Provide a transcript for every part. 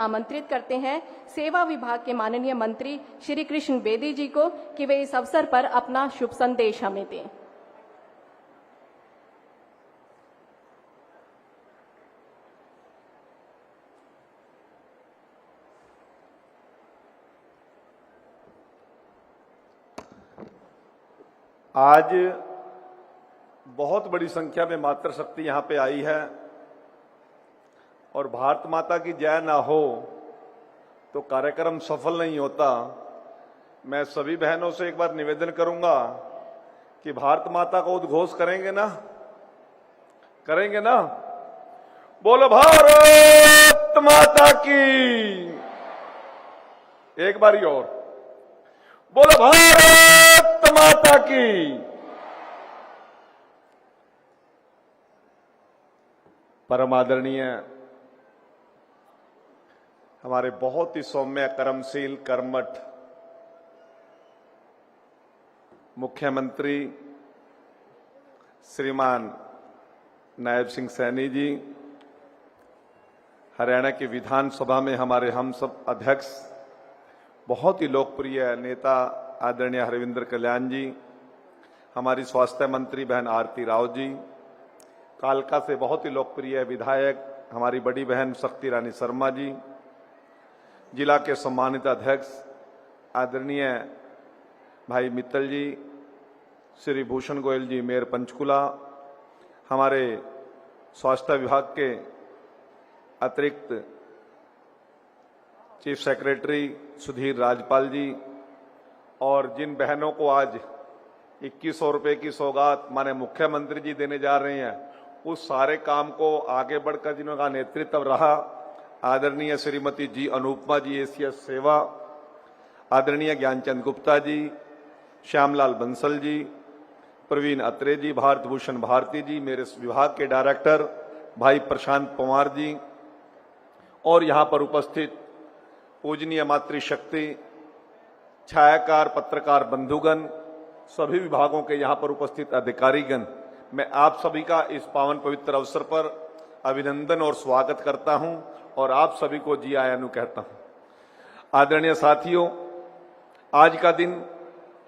आमंत्रित करते हैं सेवा विभाग के माननीय मंत्री श्री कृष्ण बेदी जी को कि वे इस अवसर पर अपना शुभ संदेश हमें दें। आज बहुत बड़ी संख्या में मातृशक्ति यहां पे आई है और भारत माता की जय ना हो तो कार्यक्रम सफल नहीं होता। मैं सभी बहनों से एक बार निवेदन करूंगा कि भारत माता का उद्घोष करेंगे ना, करेंगे ना? बोलो भारत माता की। एक बारी और बोलो भारत माता की। परम आदरणीय हमारे बहुत ही सौम्य कर्मशील कर्मठ मुख्यमंत्री श्रीमान नायब सिंह सैनी जी, हरियाणा की विधानसभा में हमारे हम सब अध्यक्ष, बहुत ही लोकप्रिय नेता आदरणीय हरविंदर कल्याण जी, हमारी स्वास्थ्य मंत्री बहन आरती राव जी, कालका से बहुत ही लोकप्रिय विधायक हमारी बड़ी बहन शक्ति रानी शर्मा जी, जिला के सम्मानित अध्यक्ष आदरणीय भाई मित्तल जी, श्री भूषण गोयल जी मेयर पंचकुला, हमारे स्वास्थ्य विभाग के अतिरिक्त चीफ सेक्रेटरी सुधीर राजपाल जी, और जिन बहनों को आज 2100 रुपए की सौगात माने मुख्यमंत्री जी देने जा रहे हैं, उस सारे काम को आगे बढ़कर जिनका नेतृत्व रहा, आदरणीय श्रीमती जी अनुपमा जी एसीएस सेवा, आदरणीय ज्ञानचंद गुप्ता जी, श्यामलाल बंसल जी, प्रवीण अत्रे जी, भारत भूषण भारती जी, मेरे विभाग के डायरेक्टर भाई प्रशांत पवार जी, और यहां पर उपस्थित पूजनीय मातृशक्ति, छायाकार, पत्रकार बंधुगण, सभी विभागों के यहां पर उपस्थित अधिकारीगण, मैं आप सभी का इस पावन पवित्र अवसर पर अभिनंदन और स्वागत करता हूं और आप सभी को जी आयानु कहता हूं। आदरणीय साथियों, आज का दिन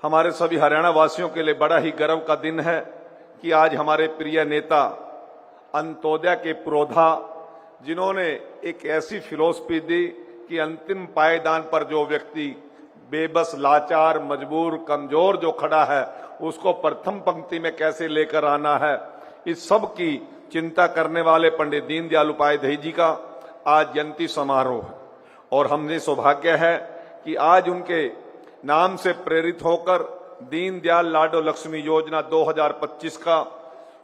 हमारे सभी हरियाणा वासियों के लिए बड़ा ही गर्व का दिन है कि आज हमारे प्रिय नेता अंत्योदय के पुरोधा, जिन्होंने एक ऐसी फिलॉसफी दी कि अंतिम पायदान पर जो व्यक्ति बेबस, लाचार, मजबूर, कमजोर जो खड़ा है, उसको प्रथम पंक्ति में कैसे लेकर आना है, इस सब की चिंता करने वाले पंडित दीनदयाल उपाध्याय जी का आज जयंती समारोह है और हमने सौभाग्य है कि आज उनके नाम से प्रेरित होकर दीनदयाल लाडो लक्ष्मी योजना 2025 का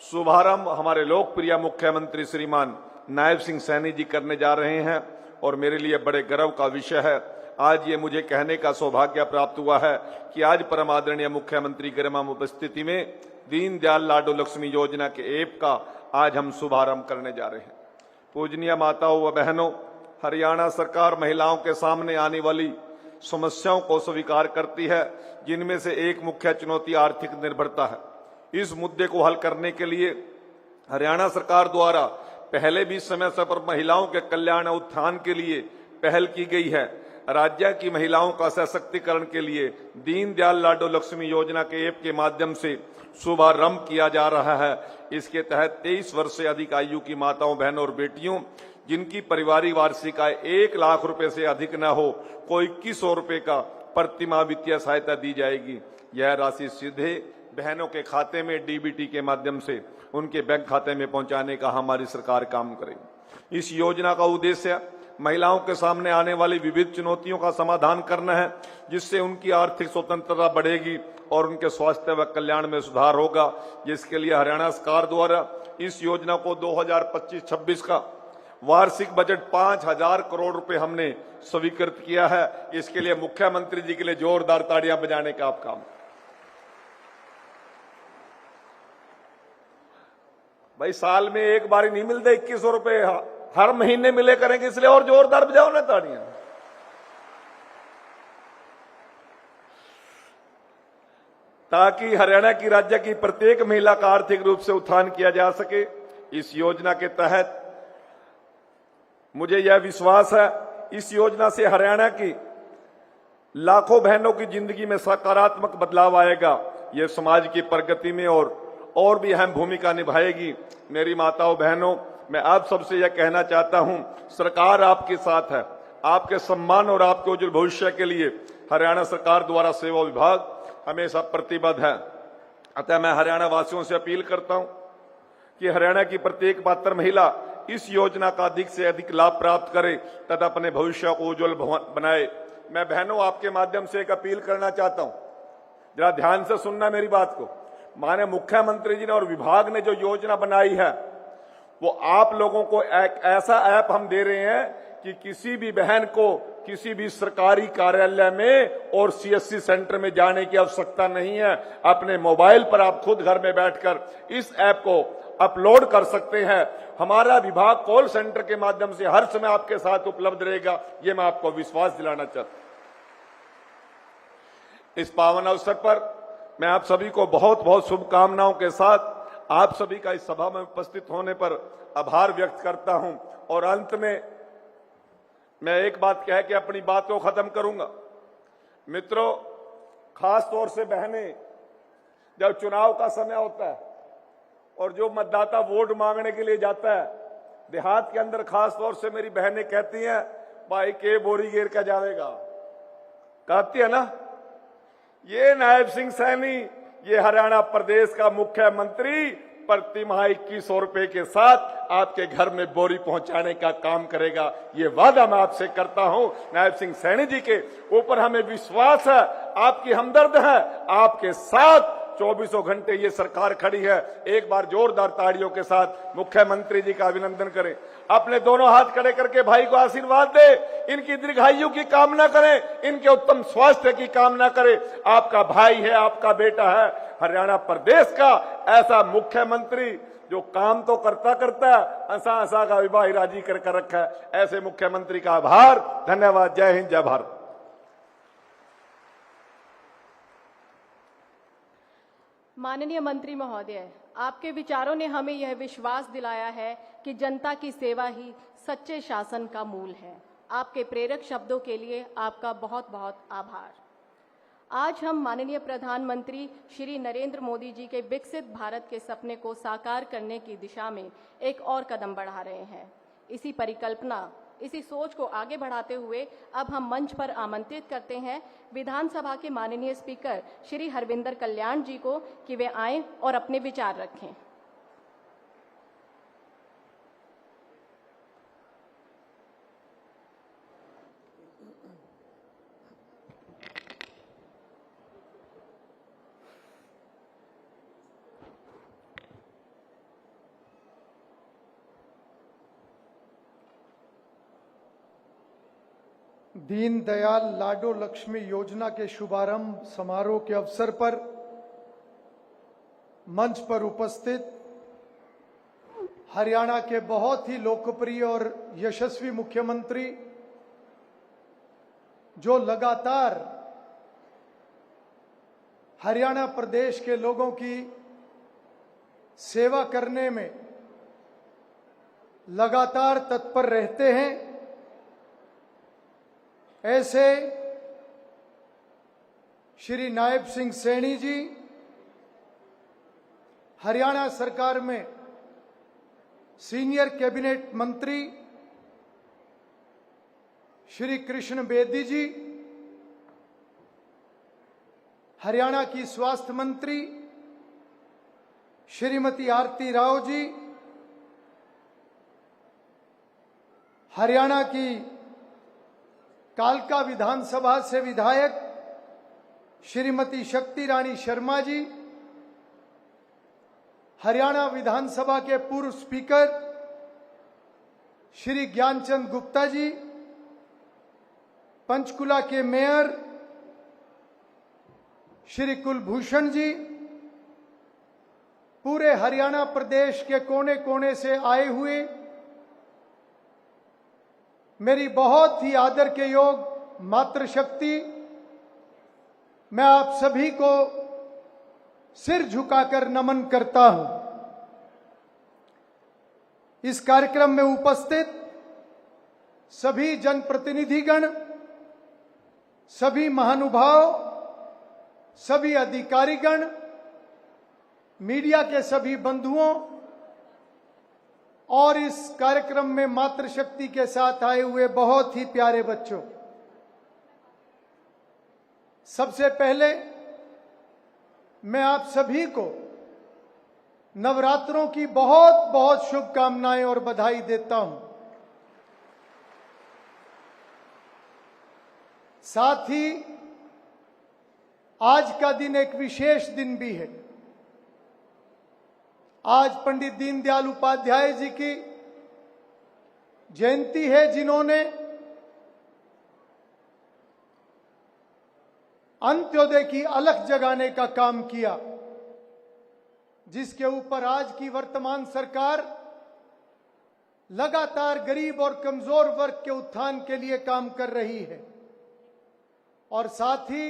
शुभारंभ हमारे लोकप्रिय मुख्यमंत्री श्रीमान नायब सिंह सैनी जी करने जा रहे हैं और मेरे लिए बड़े गर्व का विषय है। आज ये मुझे कहने का सौभाग्य प्राप्त हुआ है कि आज परम आदरणीय मुख्यमंत्री गरिमामय उपस्थिति में दीनदयाल लाडो लक्ष्मी योजना के ऐप का आज हम शुभारंभ करने जा रहे हैं। पूजनीय माताओं व बहनों, हरियाणा सरकार महिलाओं के सामने आने वाली समस्याओं को स्वीकार करती है, जिनमें से एक मुख्य चुनौती आर्थिक निर्भरता है। इस मुद्दे को हल करने के लिए हरियाणा सरकार द्वारा पहले भी समय समय पर महिलाओं के कल्याण और उत्थान के लिए पहल की गई है। राज्य की महिलाओं का सशक्तिकरण के लिए दीनदयाल लाडो लक्ष्मी योजना के ऐप के माध्यम से शुभारंभ किया जा रहा है। इसके तहत 23 वर्ष से अधिक आयु की माताओं, बहनों और बेटियों, जिनकी पारिवारिक वार्षिक आय 1 लाख रुपए से अधिक न हो, को 2100 रुपए का प्रतिमाह वित्तीय सहायता दी जाएगी। यह राशि सीधे बहनों के खाते में डीबीटी के माध्यम से उनके बैंक खाते में पहुंचाने का हमारी सरकार काम करेगी। इस योजना का उद्देश्य महिलाओं के सामने आने वाली विविध चुनौतियों का समाधान करना है, जिससे उनकी आर्थिक स्वतंत्रता बढ़ेगी और उनके स्वास्थ्य व कल्याण में सुधार होगा। जिसके लिए हरियाणा सरकार द्वारा इस योजना को 2025-26 का वार्षिक बजट 5000 करोड़ रुपए हमने स्वीकृत किया है। इसके लिए मुख्यमंत्री जी के लिए जोरदार ताड़ियां बजाने का आप काम। भाई, साल में एक बार ही नहीं मिलते 2100 रुपए, हर महीने मिले करेंगे, इसलिए और जोरदार बजाओ ना ताड़ियां। ताकि हरियाणा की राज्य की प्रत्येक महिला का आर्थिक रूप से उत्थान किया जा सके। इस योजना के तहत मुझे यह विश्वास है इस योजना से हरियाणा की लाखों बहनों की जिंदगी में सकारात्मक बदलाव आएगा। ये समाज की प्रगति में और भी अहम भूमिका निभाएगी। मेरी माताओं बहनों, मैं आप सबसे यह कहना चाहता हूं, सरकार आपके साथ है। आपके सम्मान और आपके उज्जवल भविष्य के लिए हरियाणा सरकार द्वारा सेवा विभाग हमेशा प्रतिबद्ध है। अतः मैं हरियाणा वासियों से अपील करता हूं कि हरियाणा की प्रत्येक पात्र महिला इस योजना का अधिक से अधिक लाभ प्राप्त करे तथा अपने भविष्य को उज्जवल बनाए। मैं बहनों आपके माध्यम से एक अपील करना चाहता हूं, जरा ध्यान से सुनना मेरी बात को। माननीय मुख्यमंत्री जी ने और विभाग ने जो योजना बनाई है, वो आप लोगों को एक ऐसा ऐप हम दे रहे हैं कि किसी भी बहन को किसी भी सरकारी कार्यालय में और सीएससी सेंटर में जाने की आवश्यकता नहीं है। अपने मोबाइल पर आप खुद घर में बैठकर इस ऐप को अपलोड कर सकते हैं। हमारा विभाग कॉल सेंटर के माध्यम से हर समय आपके साथ उपलब्ध रहेगा, ये मैं आपको विश्वास दिलाना चाहता हूं। इस पावन अवसर पर मैं आप सभी को बहुत बहुत शुभकामनाओं के साथ आप सभी का इस सभा में उपस्थित होने पर आभार व्यक्त करता हूं। और अंत में मैं एक बात कह के अपनी बात को खत्म करूंगा। मित्रों, खास तौर से बहनें, जब चुनाव का समय होता है और जो मतदाता वोट मांगने के लिए जाता है, देहात के अंदर खास तौर से मेरी बहनें कहती हैं, भाई के बोरी गिर का जाएगा, कहती है ना। ये नायब सिंह सैनी, ये हरियाणा प्रदेश का मुख्यमंत्री प्रति माह 2100 रुपए के साथ आपके घर में बोरी पहुंचाने का काम करेगा। ये वादा मैं आपसे करता हूं। नायब सिंह सैनी जी के ऊपर हमें विश्वास है, आपकी हमदर्द है, आपके साथ 24 घंटे ये सरकार खड़ी है। एक बार जोरदार ताड़ियों के साथ मुख्यमंत्री जी का अभिनंदन करें। अपने दोनों हाथ खड़े करके भाई को आशीर्वाद दे, इनकी दीर्घायु की कामना करें, इनके उत्तम स्वास्थ्य की कामना करें। आपका भाई है, आपका बेटा है, हरियाणा प्रदेश का ऐसा मुख्यमंत्री जो काम तो करता है, अंसा का विवाह राजी कर रखा है। ऐसे मुख्यमंत्री का आभार, धन्यवाद। जय हिंद, जय भारत। माननीय मंत्री महोदय, आपके विचारों ने हमें यह विश्वास दिलाया है कि जनता की सेवा ही सच्चे शासन का मूल है। आपके प्रेरक शब्दों के लिए आपका बहुत बहुत आभार। आज हम माननीय प्रधानमंत्री श्री नरेंद्र मोदी जी के विकसित भारत के सपने को साकार करने की दिशा में एक और कदम बढ़ा रहे हैं। इसी परिकल्पना, इसी सोच को आगे बढ़ाते हुए अब हम मंच पर आमंत्रित करते हैं विधानसभा के माननीय स्पीकर श्री हरविंदर कल्याण जी को कि वे आएं और अपने विचार रखें। दीनदयाल लाडो लक्ष्मी योजना के शुभारंभ समारोह के अवसर पर मंच पर उपस्थित हरियाणा के बहुत ही लोकप्रिय और यशस्वी मुख्यमंत्री, जो लगातार हरियाणा प्रदेश के लोगों की सेवा करने में लगातार तत्पर रहते हैं, ऐसे श्री नायब सिंह सैनी जी हरियाणा सरकार में सीनियर कैबिनेट मंत्री, श्री कृष्ण बेदी जी हरियाणा की स्वास्थ्य मंत्री, श्रीमती आरती राव जी हरियाणा की कालका विधानसभा से विधायक श्रीमती शक्ति रानी शर्मा जी, हरियाणा विधानसभा के पूर्व स्पीकर श्री ज्ञानचंद गुप्ता जी, पंचकुला के मेयर श्री कुलभूषण जी, पूरे हरियाणा प्रदेश के कोने कोने से आए हुए मेरी बहुत ही आदर के योग मातृशक्ति, मैं आप सभी को सिर झुकाकर नमन करता हूं। इस कार्यक्रम में उपस्थित सभी जनप्रतिनिधिगण, सभी महानुभाव, सभी अधिकारीगण, मीडिया के सभी बंधुओं और इस कार्यक्रम में मातृशक्ति के साथ आए हुए बहुत ही प्यारे बच्चों, सबसे पहले मैं आप सभी को नवरात्रों की बहुत बहुत शुभकामनाएं और बधाई देता हूं। साथ ही आज का दिन एक विशेष दिन भी है। आज पंडित दीनदयाल उपाध्याय जी की जयंती है, जिन्होंने अंत्योदय की अलख जगाने का काम किया, जिसके ऊपर आज की वर्तमान सरकार लगातार गरीब और कमजोर वर्ग के उत्थान के लिए काम कर रही है। और साथ ही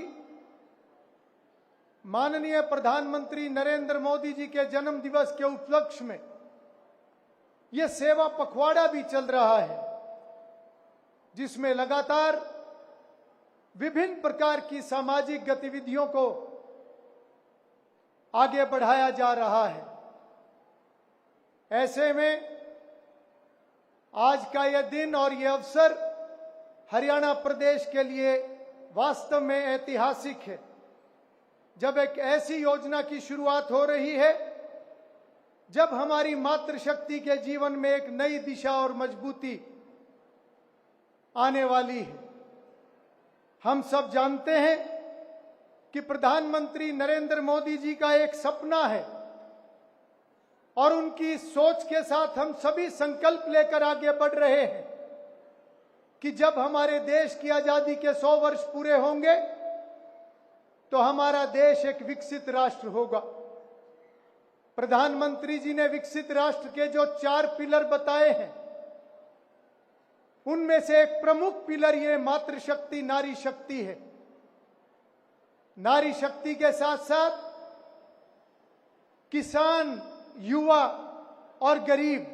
माननीय प्रधानमंत्री नरेंद्र मोदी जी के जन्म दिवस के उपलक्ष्य में यह सेवा पखवाड़ा भी चल रहा है, जिसमें लगातार विभिन्न प्रकार की सामाजिक गतिविधियों को आगे बढ़ाया जा रहा है। ऐसे में आज का यह दिन और यह अवसर हरियाणा प्रदेश के लिए वास्तव में ऐतिहासिक है, जब एक ऐसी योजना की शुरुआत हो रही है, जब हमारी मातृशक्ति के जीवन में एक नई दिशा और मजबूती आने वाली है। हम सब जानते हैं कि प्रधानमंत्री नरेंद्र मोदी जी का एक सपना है और उनकी सोच के साथ हम सभी संकल्प लेकर आगे बढ़ रहे हैं कि जब हमारे देश की आजादी के 100 वर्ष पूरे होंगे तो हमारा देश एक विकसित राष्ट्र होगा। प्रधानमंत्री जी ने विकसित राष्ट्र के जो 4 पिलर बताए हैं, उनमें से एक प्रमुख पिलर ये मातृशक्ति, नारी शक्ति है। नारी शक्ति के साथ साथ किसान, युवा और गरीब।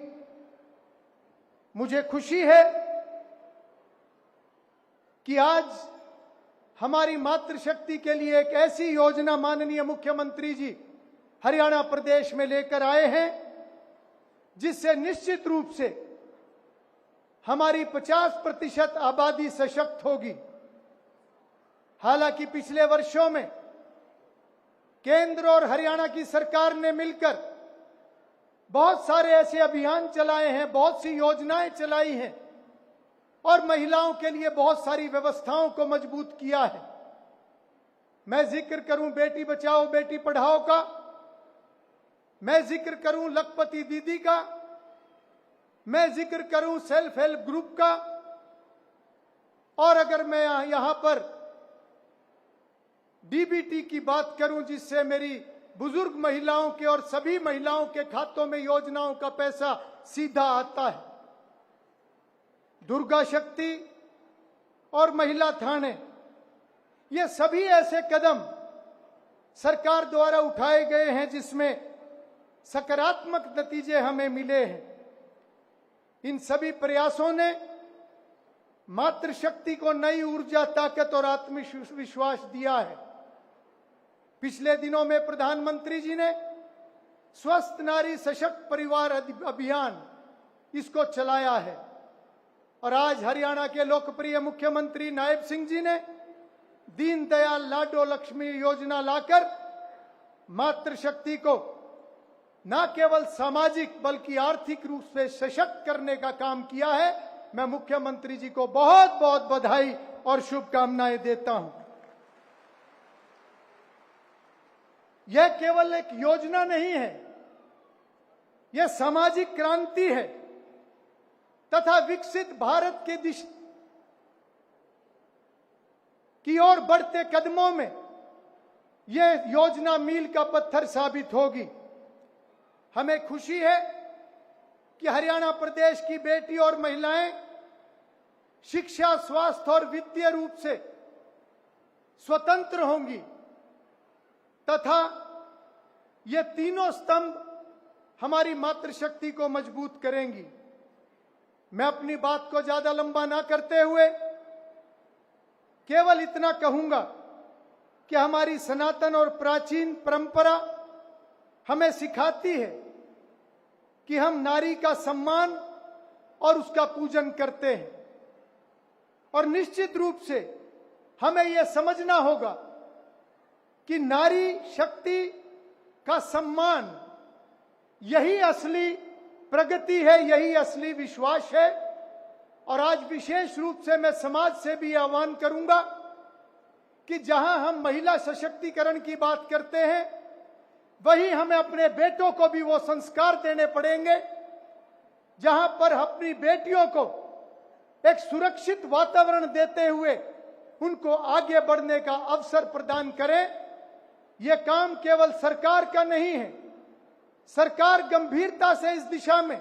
मुझे खुशी है कि आज हमारी मातृशक्ति के लिए एक ऐसी योजना माननीय मुख्यमंत्री जी हरियाणा प्रदेश में लेकर आए हैं, जिससे निश्चित रूप से हमारी 50% आबादी सशक्त होगी। हालांकि पिछले वर्षों में केंद्र और हरियाणा की सरकार ने मिलकर बहुत सारे ऐसे अभियान चलाए हैं, बहुत सी योजनाएं चलाई हैं और महिलाओं के लिए बहुत सारी व्यवस्थाओं को मजबूत किया है। मैं जिक्र करूं बेटी बचाओ बेटी पढ़ाओ का, मैं जिक्र करूं लखपति दीदी का, मैं जिक्र करूं सेल्फ हेल्प ग्रुप का, और अगर मैं यहां पर डीबीटी की बात करूं, जिससे मेरी बुजुर्ग महिलाओं के और सभी महिलाओं के खातों में योजनाओं का पैसा सीधा आता है, दुर्गा शक्ति और महिला थाने, ये सभी ऐसे कदम सरकार द्वारा उठाए गए हैं जिसमें सकारात्मक नतीजे हमें मिले हैं। इन सभी प्रयासों ने मातृशक्ति को नई ऊर्जा, ताकत और आत्मविश्वास दिया है। पिछले दिनों में प्रधानमंत्री जी ने स्वस्थ नारी सशक्त परिवार अभियान इसको चलाया है और आज हरियाणा के लोकप्रिय मुख्यमंत्री नायब सिंह जी ने दीनदयाल लाडो लक्ष्मी योजना लाकर मातृशक्ति को न केवल सामाजिक बल्कि आर्थिक रूप से सशक्त करने का काम किया है। मैं मुख्यमंत्री जी को बहुत बहुत बधाई और शुभकामनाएं देता हूं। यह केवल एक योजना नहीं है, यह सामाजिक क्रांति है तथा विकसित भारत के दिशा की ओर बढ़ते कदमों में यह योजना मील का पत्थर साबित होगी। हमें खुशी है कि हरियाणा प्रदेश की बेटी और महिलाएं शिक्षा, स्वास्थ्य और वित्तीय रूप से स्वतंत्र होंगी तथा ये तीनों स्तंभ हमारी मातृशक्ति को मजबूत करेंगी। मैं अपनी बात को ज्यादा लंबा ना करते हुए केवल इतना कहूंगा कि हमारी सनातन और प्राचीन परंपरा हमें सिखाती है कि हम नारी का सम्मान और उसका पूजन करते हैं, और निश्चित रूप से हमें यह समझना होगा कि नारी शक्ति का सम्मान यही असली प्रगति है, यही असली विश्वास है। और आज विशेष रूप से मैं समाज से भी आह्वान करूंगा कि जहां हम महिला सशक्तिकरण की बात करते हैं, वहीं हमें अपने बेटों को भी वो संस्कार देने पड़ेंगे जहां पर अपनी बेटियों को एक सुरक्षित वातावरण देते हुए उनको आगे बढ़ने का अवसर प्रदान करें। यह काम केवल सरकार का नहीं है, सरकार गंभीरता से इस दिशा में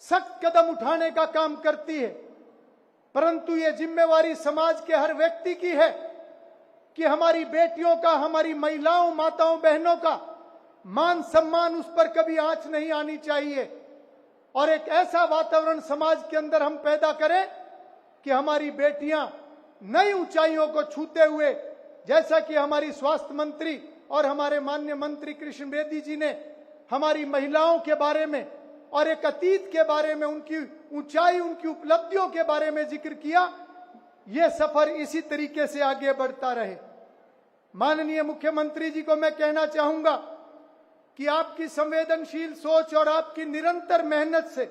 सख्त कदम उठाने का काम करती है, परंतु यह जिम्मेवारी समाज के हर व्यक्ति की है कि हमारी बेटियों का, हमारी महिलाओं, माताओं, बहनों का मान सम्मान, उस पर कभी आंच नहीं आनी चाहिए। और एक ऐसा वातावरण समाज के अंदर हम पैदा करें कि हमारी बेटियां नई ऊंचाइयों को छूते हुए, जैसा कि हमारी स्वास्थ्य मंत्री और हमारे माननीय मंत्री कृष्ण बेदी जी ने हमारी महिलाओं के बारे में और एक अतीत के बारे में, उनकी ऊंचाई, उनकी उपलब्धियों के बारे में जिक्र किया, यह सफर इसी तरीके से आगे बढ़ता रहे। माननीय मुख्यमंत्री जी को मैं कहना चाहूंगा कि आपकी संवेदनशील सोच और आपकी निरंतर मेहनत से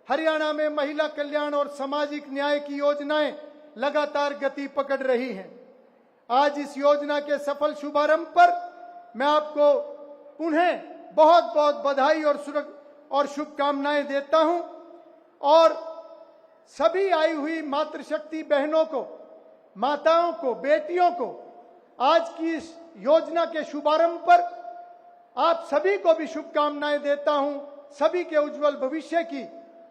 हरियाणा में महिला कल्याण और सामाजिक न्याय की योजनाएं लगातार गति पकड़ रही हैं। आज इस योजना के सफल शुभारंभ पर मैं आपको पुनः बहुत बहुत बधाई और शुभकामनाएं देता हूं, और सभी आई हुई मातृशक्ति बहनों को, माताओं को, बेटियों को आज की इस योजना के शुभारंभ पर आप सभी को भी शुभकामनाएं देता हूं। सभी के उज्जवल भविष्य की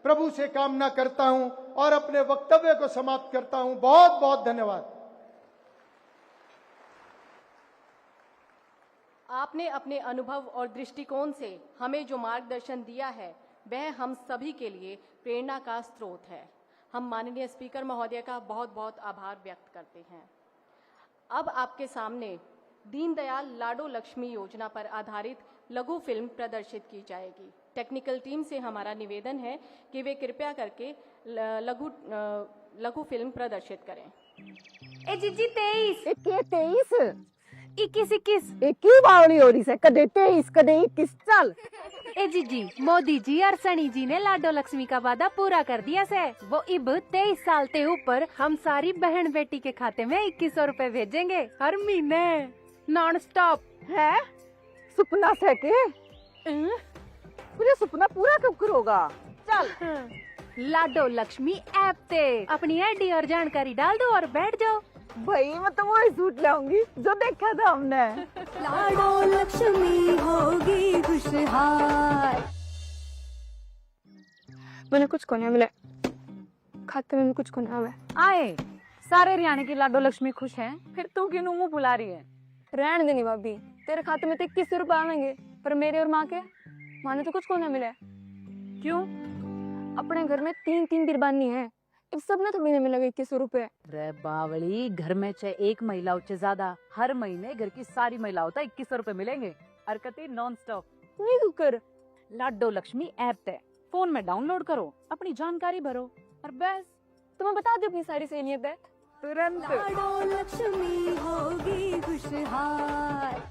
प्रभु से कामना करता हूं और अपने वक्तव्य को समाप्त करता हूं। बहुत बहुत धन्यवाद। आपने अपने अनुभव और दृष्टिकोण से हमें जो मार्गदर्शन दिया है, वह हम सभी के लिए प्रेरणा का स्रोत है। हम माननीय स्पीकर महोदय का बहुत बहुत आभार व्यक्त करते हैं। अब आपके सामने दीनदयाल लाडो लक्ष्मी योजना पर आधारित लघु फिल्म प्रदर्शित की जाएगी। टेक्निकल टीम से हमारा निवेदन है कि वे कृपया करके लघु फिल्म प्रदर्शित करें। ए जीजी 23 21 21 बावली हो रही है, कदे 23 कदे 21 चल। ए जीजी, मोदी जी और सनी जी ने लाडो लक्ष्मी का वादा पूरा कर दिया से। वो इब 23 साल के ऊपर हम सारी बहन बेटी के खाते में 2100 रुपए भेजेंगे हर महीने, नॉन स्टॉप। है सपना से के मुझे सपना पूरा कब करोगा? चल लाडो लक्ष्मी ऐप पे अपनी आईडी और जानकारी डाल दो और बैठ जाओ। भाई मैं तो वही सूट लाऊंगी जो देखा था हमने। लाडो लक्ष्मी होगी खुशहाल। मैंने कुछ को नहीं मिला, खाते में भी कुछ को नहीं आवे। आए सारे हरियाणा की लाडो लक्ष्मी खुश हैं, फिर तू क्यों मुंह फुला रही है? रहने देनी भाभी, तेरे खाते में तो 2100 रुपए आवेंगे, पर मेरे और माँ ने तो कुछ को नहीं मिला। क्यों? अपने घर में 3 बिरबानी है, अब सब ने थोड़ी नहीं मिलेगा 2100 रुपए। रे बावली, घर में चाहे एक महिला हो चाहे ज्यादा, हर महीने घर की सारी महिलाओं को 2100 रुपए मिलेंगे। हरकती नॉन स्टॉप। नहीं तू कर। लाडो लक्ष्मी ऐप है, फोन में डाउनलोड करो, अपनी जानकारी भरो और बस। तुम्हें बता दो अपनी सारी सहेलियत है तुरंत। लाडो लक्ष्मी होगी खुशहाल।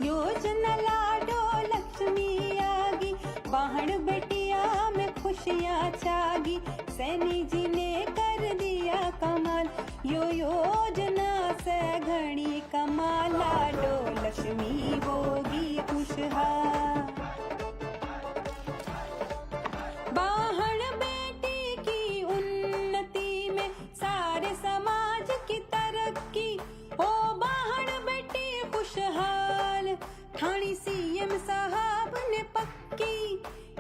योजना लाडो लक्ष्मी आगी, बाहन बेटिया में खुशियाँ छागी। सैनी जी ने कर दिया कमाल, यो योजना से घनी कमाल। लाडो लक्ष्मी होगी खुशहाल। बाहन बेटी की उन्नति में सारे समाज की तरक्की हो। बाहन बेटी खुशहाल, ठाणी सीएम साहब ने पक्की।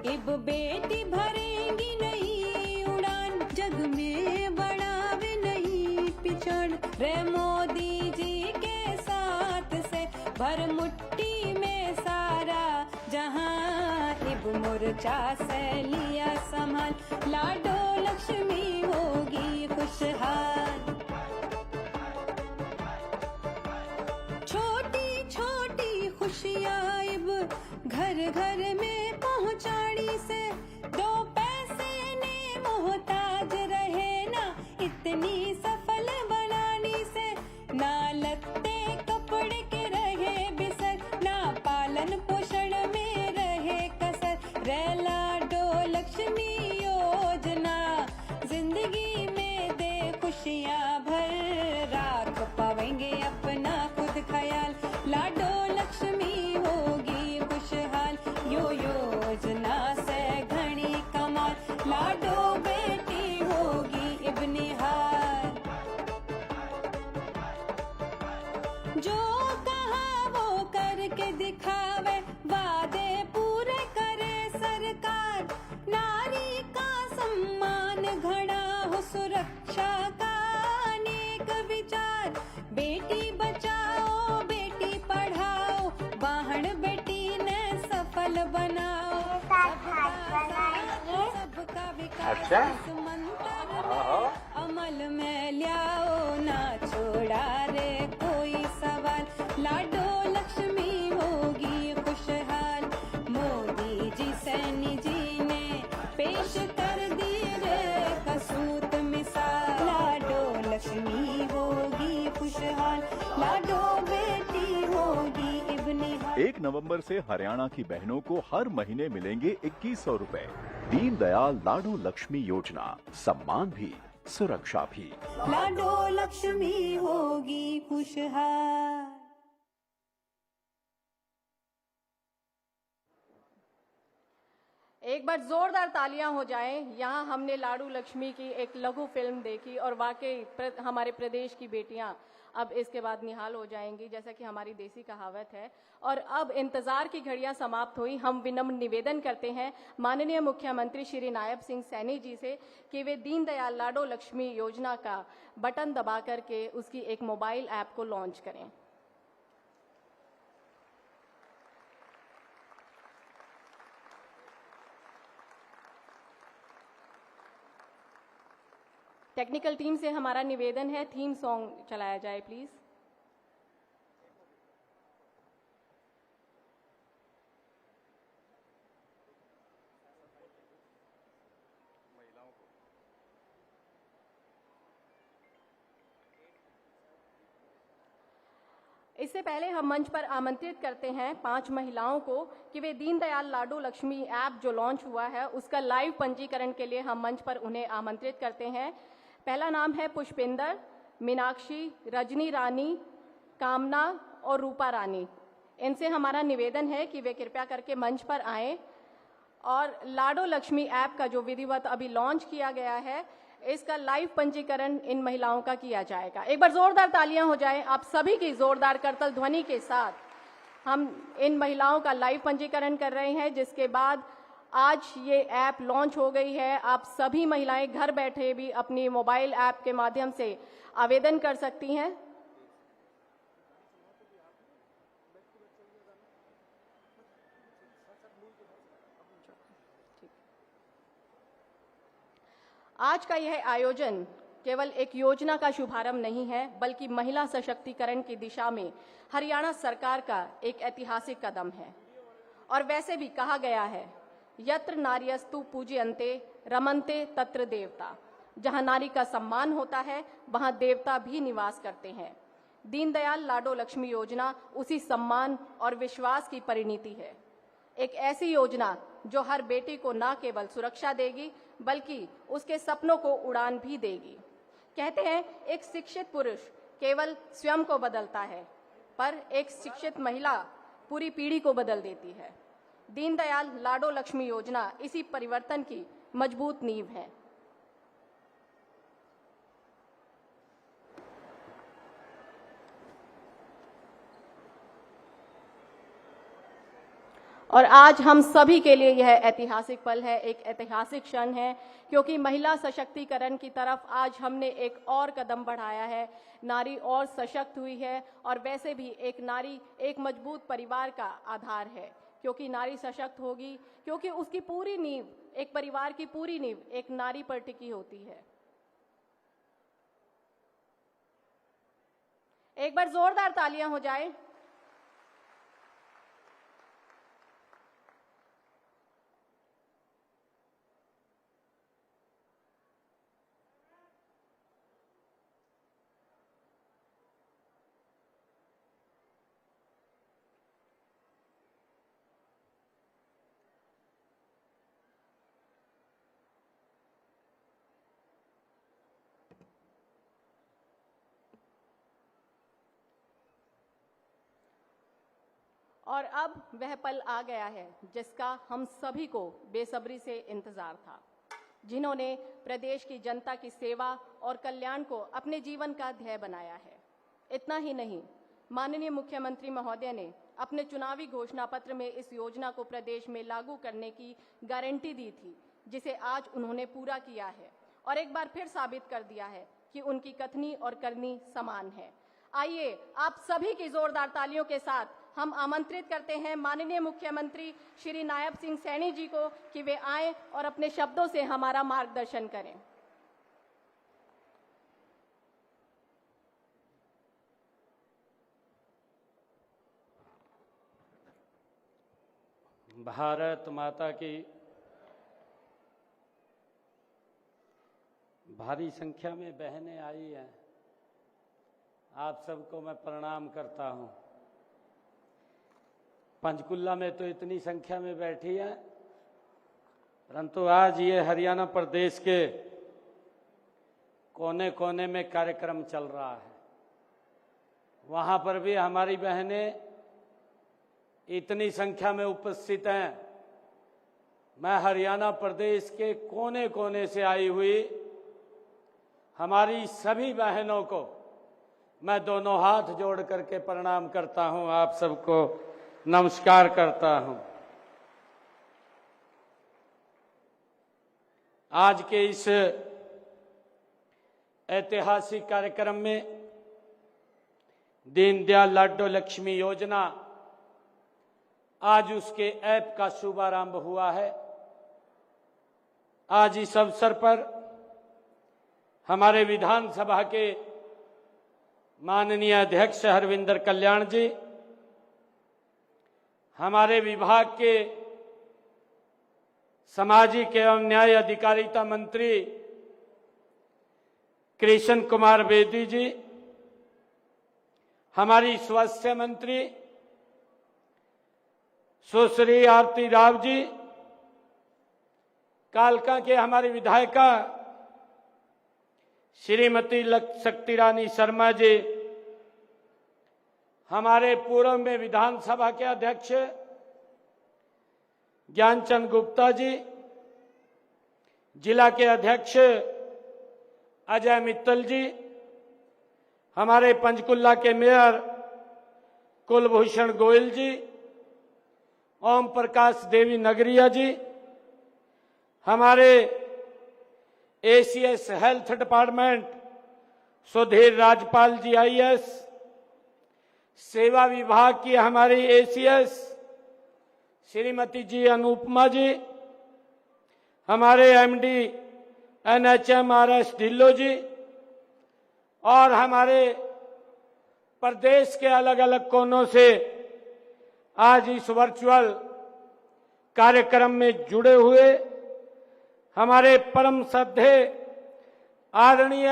इब बेटी भरेंगी नई उड़ान, जग में बढ़ावे नई पिछड़। रे मोदी जी के साथ से इब मोर्चा से लिया संभाल, लाडो लक्ष्मी होगी खुशहाल। छोटी छोटी खुशियाँ इब घर घर में पहुँचानी से, दो पैसे ने मोहताज रहे ना इतनी सफल बनानी से। ना लत्ते कपड़े के रहे बिसर, ना पालन पोषण में रहे कसर, रे लाडो लक्ष्मी योजना जिंदगी में दे खुशियाँ भर। राख पावेंगे अपना खुद ख्याल, लाडो लक्ष्मी होगी खुशहाल। यो योजना से घनी कमाल, लाडो बेटी होगी इब निहाल। जो कहा वो करके दिखावे, वादे पूरे करे सरकार। नारी का सम्मान घड़ा हो, सुरक्षा का अनेक विचार। बेटी बचाओ बेटी पढ़ाओ, वाहन बेटी ने सफल बनाओ। सबका विकास इस मंत्र अमल में लियाओ, ना छोड़ा रे कोई सवाल। लाडो लक्ष्मी होगी खुशहाल। मोदी जी सैनी जी ने पेश कर दी रे कसूत मिसाल। लाडो लक्ष्मी होगी खुशहाल, लाडो बेटी होगी इब निहाल। 1 नवंबर से हरियाणा की बहनों को हर महीने मिलेंगे 2100 रुपए। दीनदयाल लाडो लक्ष्मी योजना, सम्मान भी सुरक्षा भी। लाडो लक्ष्मी होगी खुशहाल। एक बार जोरदार तालियां हो जाएं। यहाँ हमने लाडू लक्ष्मी की एक लघु फिल्म देखी और वाकई हमारे प्रदेश की बेटियां अब इसके बाद निहाल हो जाएंगी, जैसा कि हमारी देसी कहावत है। और अब इंतजार की घड़ियां समाप्त हुई। हम विनम्र निवेदन करते हैं माननीय मुख्यमंत्री श्री नायब सिंह सैनी जी से कि वे दीनदयाल लाडो लक्ष्मी योजना का बटन दबा करके उसकी एक मोबाइल ऐप को लॉन्च करें। टेक्निकल टीम से हमारा निवेदन है, थीम सॉन्ग चलाया जाए प्लीज। इससे पहले हम मंच पर आमंत्रित करते हैं 5 महिलाओं को कि वे दीनदयाल लाडो लक्ष्मी ऐप जो लॉन्च हुआ है उसका लाइव पंजीकरण के लिए हम मंच पर उन्हें आमंत्रित करते हैं। पहला नाम है पुष्पिंदर, मीनाक्षी, रजनी रानी, कामना और रूपा रानी। इनसे हमारा निवेदन है कि वे कृपया करके मंच पर आएं और लाडो लक्ष्मी ऐप का जो विधिवत अभी लॉन्च किया गया है इसका लाइव पंजीकरण इन महिलाओं का किया जाएगा। एक बार जोरदार तालियां हो जाएं आप सभी की जोरदार करतल ध्वनि के साथ। हम इन महिलाओं का लाइव पंजीकरण कर रहे हैं, जिसके बाद आज ये ऐप लॉन्च हो गई है। आप सभी महिलाएं घर बैठे भी अपनी मोबाइल ऐप के माध्यम से आवेदन कर सकती हैं। आज का यह आयोजन केवल एक योजना का शुभारंभ नहीं है, बल्कि महिला सशक्तिकरण की दिशा में हरियाणा सरकार का एक ऐतिहासिक कदम है। और वैसे भी कहा गया है, यत्र नार्यस्तु पूज्यन्ते रमन्ते तत्र देवता। जहां नारी का सम्मान होता है वहां देवता भी निवास करते हैं। दीनदयाल लाडो लक्ष्मी योजना उसी सम्मान और विश्वास की परिणति है। एक ऐसी योजना जो हर बेटी को न केवल सुरक्षा देगी बल्कि उसके सपनों को उड़ान भी देगी। कहते हैं एक शिक्षित पुरुष केवल स्वयं को बदलता है, पर एक शिक्षित महिला पूरी पीढ़ी को बदल देती है। दीनदयाल लाडो लक्ष्मी योजना इसी परिवर्तन की मजबूत नींव है। और आज हम सभी के लिए यह ऐतिहासिक पल है, एक ऐतिहासिक क्षण है, क्योंकि महिला सशक्तिकरण की तरफ आज हमने एक और कदम बढ़ाया है। नारी और सशक्त हुई है और वैसे भी एक नारी एक मजबूत परिवार का आधार है, क्योंकि नारी सशक्त होगी, क्योंकि उसकी पूरी नींव, एक परिवार की पूरी नींव एक नारी पर टिकी होती है। एक बार जोरदार तालियां हो जाए। और अब वह पल आ गया है जिसका हम सभी को बेसब्री से इंतजार था। जिन्होंने प्रदेश की जनता की सेवा और कल्याण को अपने जीवन का ध्येय बनाया है। इतना ही नहीं, माननीय मुख्यमंत्री महोदय ने अपने चुनावी घोषणा पत्र में इस योजना को प्रदेश में लागू करने की गारंटी दी थी, जिसे आज उन्होंने पूरा किया है और एक बार फिर साबित कर दिया है कि उनकी कथनी और करनी समान है। आइए आप सभी की जोरदार तालियों के साथ हम आमंत्रित करते हैं माननीय मुख्यमंत्री श्री नायब सिंह सैनी जी को कि वे आएं और अपने शब्दों से हमारा मार्गदर्शन करें। भारत माता की भारी संख्या में बहनें आई हैं। आप सबको मैं प्रणाम करता हूं। पंचकुला में तो इतनी संख्या में बैठी है, परंतु आज ये हरियाणा प्रदेश के कोने कोने में कार्यक्रम चल रहा है। वहां पर भी हमारी बहनें इतनी संख्या में उपस्थित हैं। मैं हरियाणा प्रदेश के कोने कोने से आई हुई हमारी सभी बहनों को मैं दोनों हाथ जोड़ करके प्रणाम करता हूं, आप सबको नमस्कार करता हूं। आज के इस ऐतिहासिक कार्यक्रम में दीनदयाल लाडो लक्ष्मी योजना, आज उसके ऐप का शुभारंभ हुआ है। आज इस अवसर पर हमारे विधानसभा के माननीय अध्यक्ष हरविंदर कल्याण जी, हमारे विभाग के सामाजिक एवं न्याय अधिकारिता मंत्री कृष्ण कुमार बेदी जी, हमारी स्वास्थ्य मंत्री सुश्री आरती राव जी, कालका के हमारी विधायिका श्रीमती शक्ति रानी शर्मा जी, हमारे पूर्व में विधानसभा के अध्यक्ष ज्ञानचंद गुप्ता जी, जिला के अध्यक्ष अजय मित्तल जी, हमारे पंचकुला के मेयर कुलभूषण गोयल जी, ओम प्रकाश देवी नगरिया जी, हमारे ACS health department Sudhir Rajpal ji IAS, सेवा विभाग की हमारी एसीएस श्रीमती जी अनुपमा जी, हमारे एमडी एनएचएमआरएस ढिल्लो जी और हमारे प्रदेश के अलग अलग कोनों से आज इस वर्चुअल कार्यक्रम में जुड़े हुए हमारे परम श्रद्धेय आदरणीय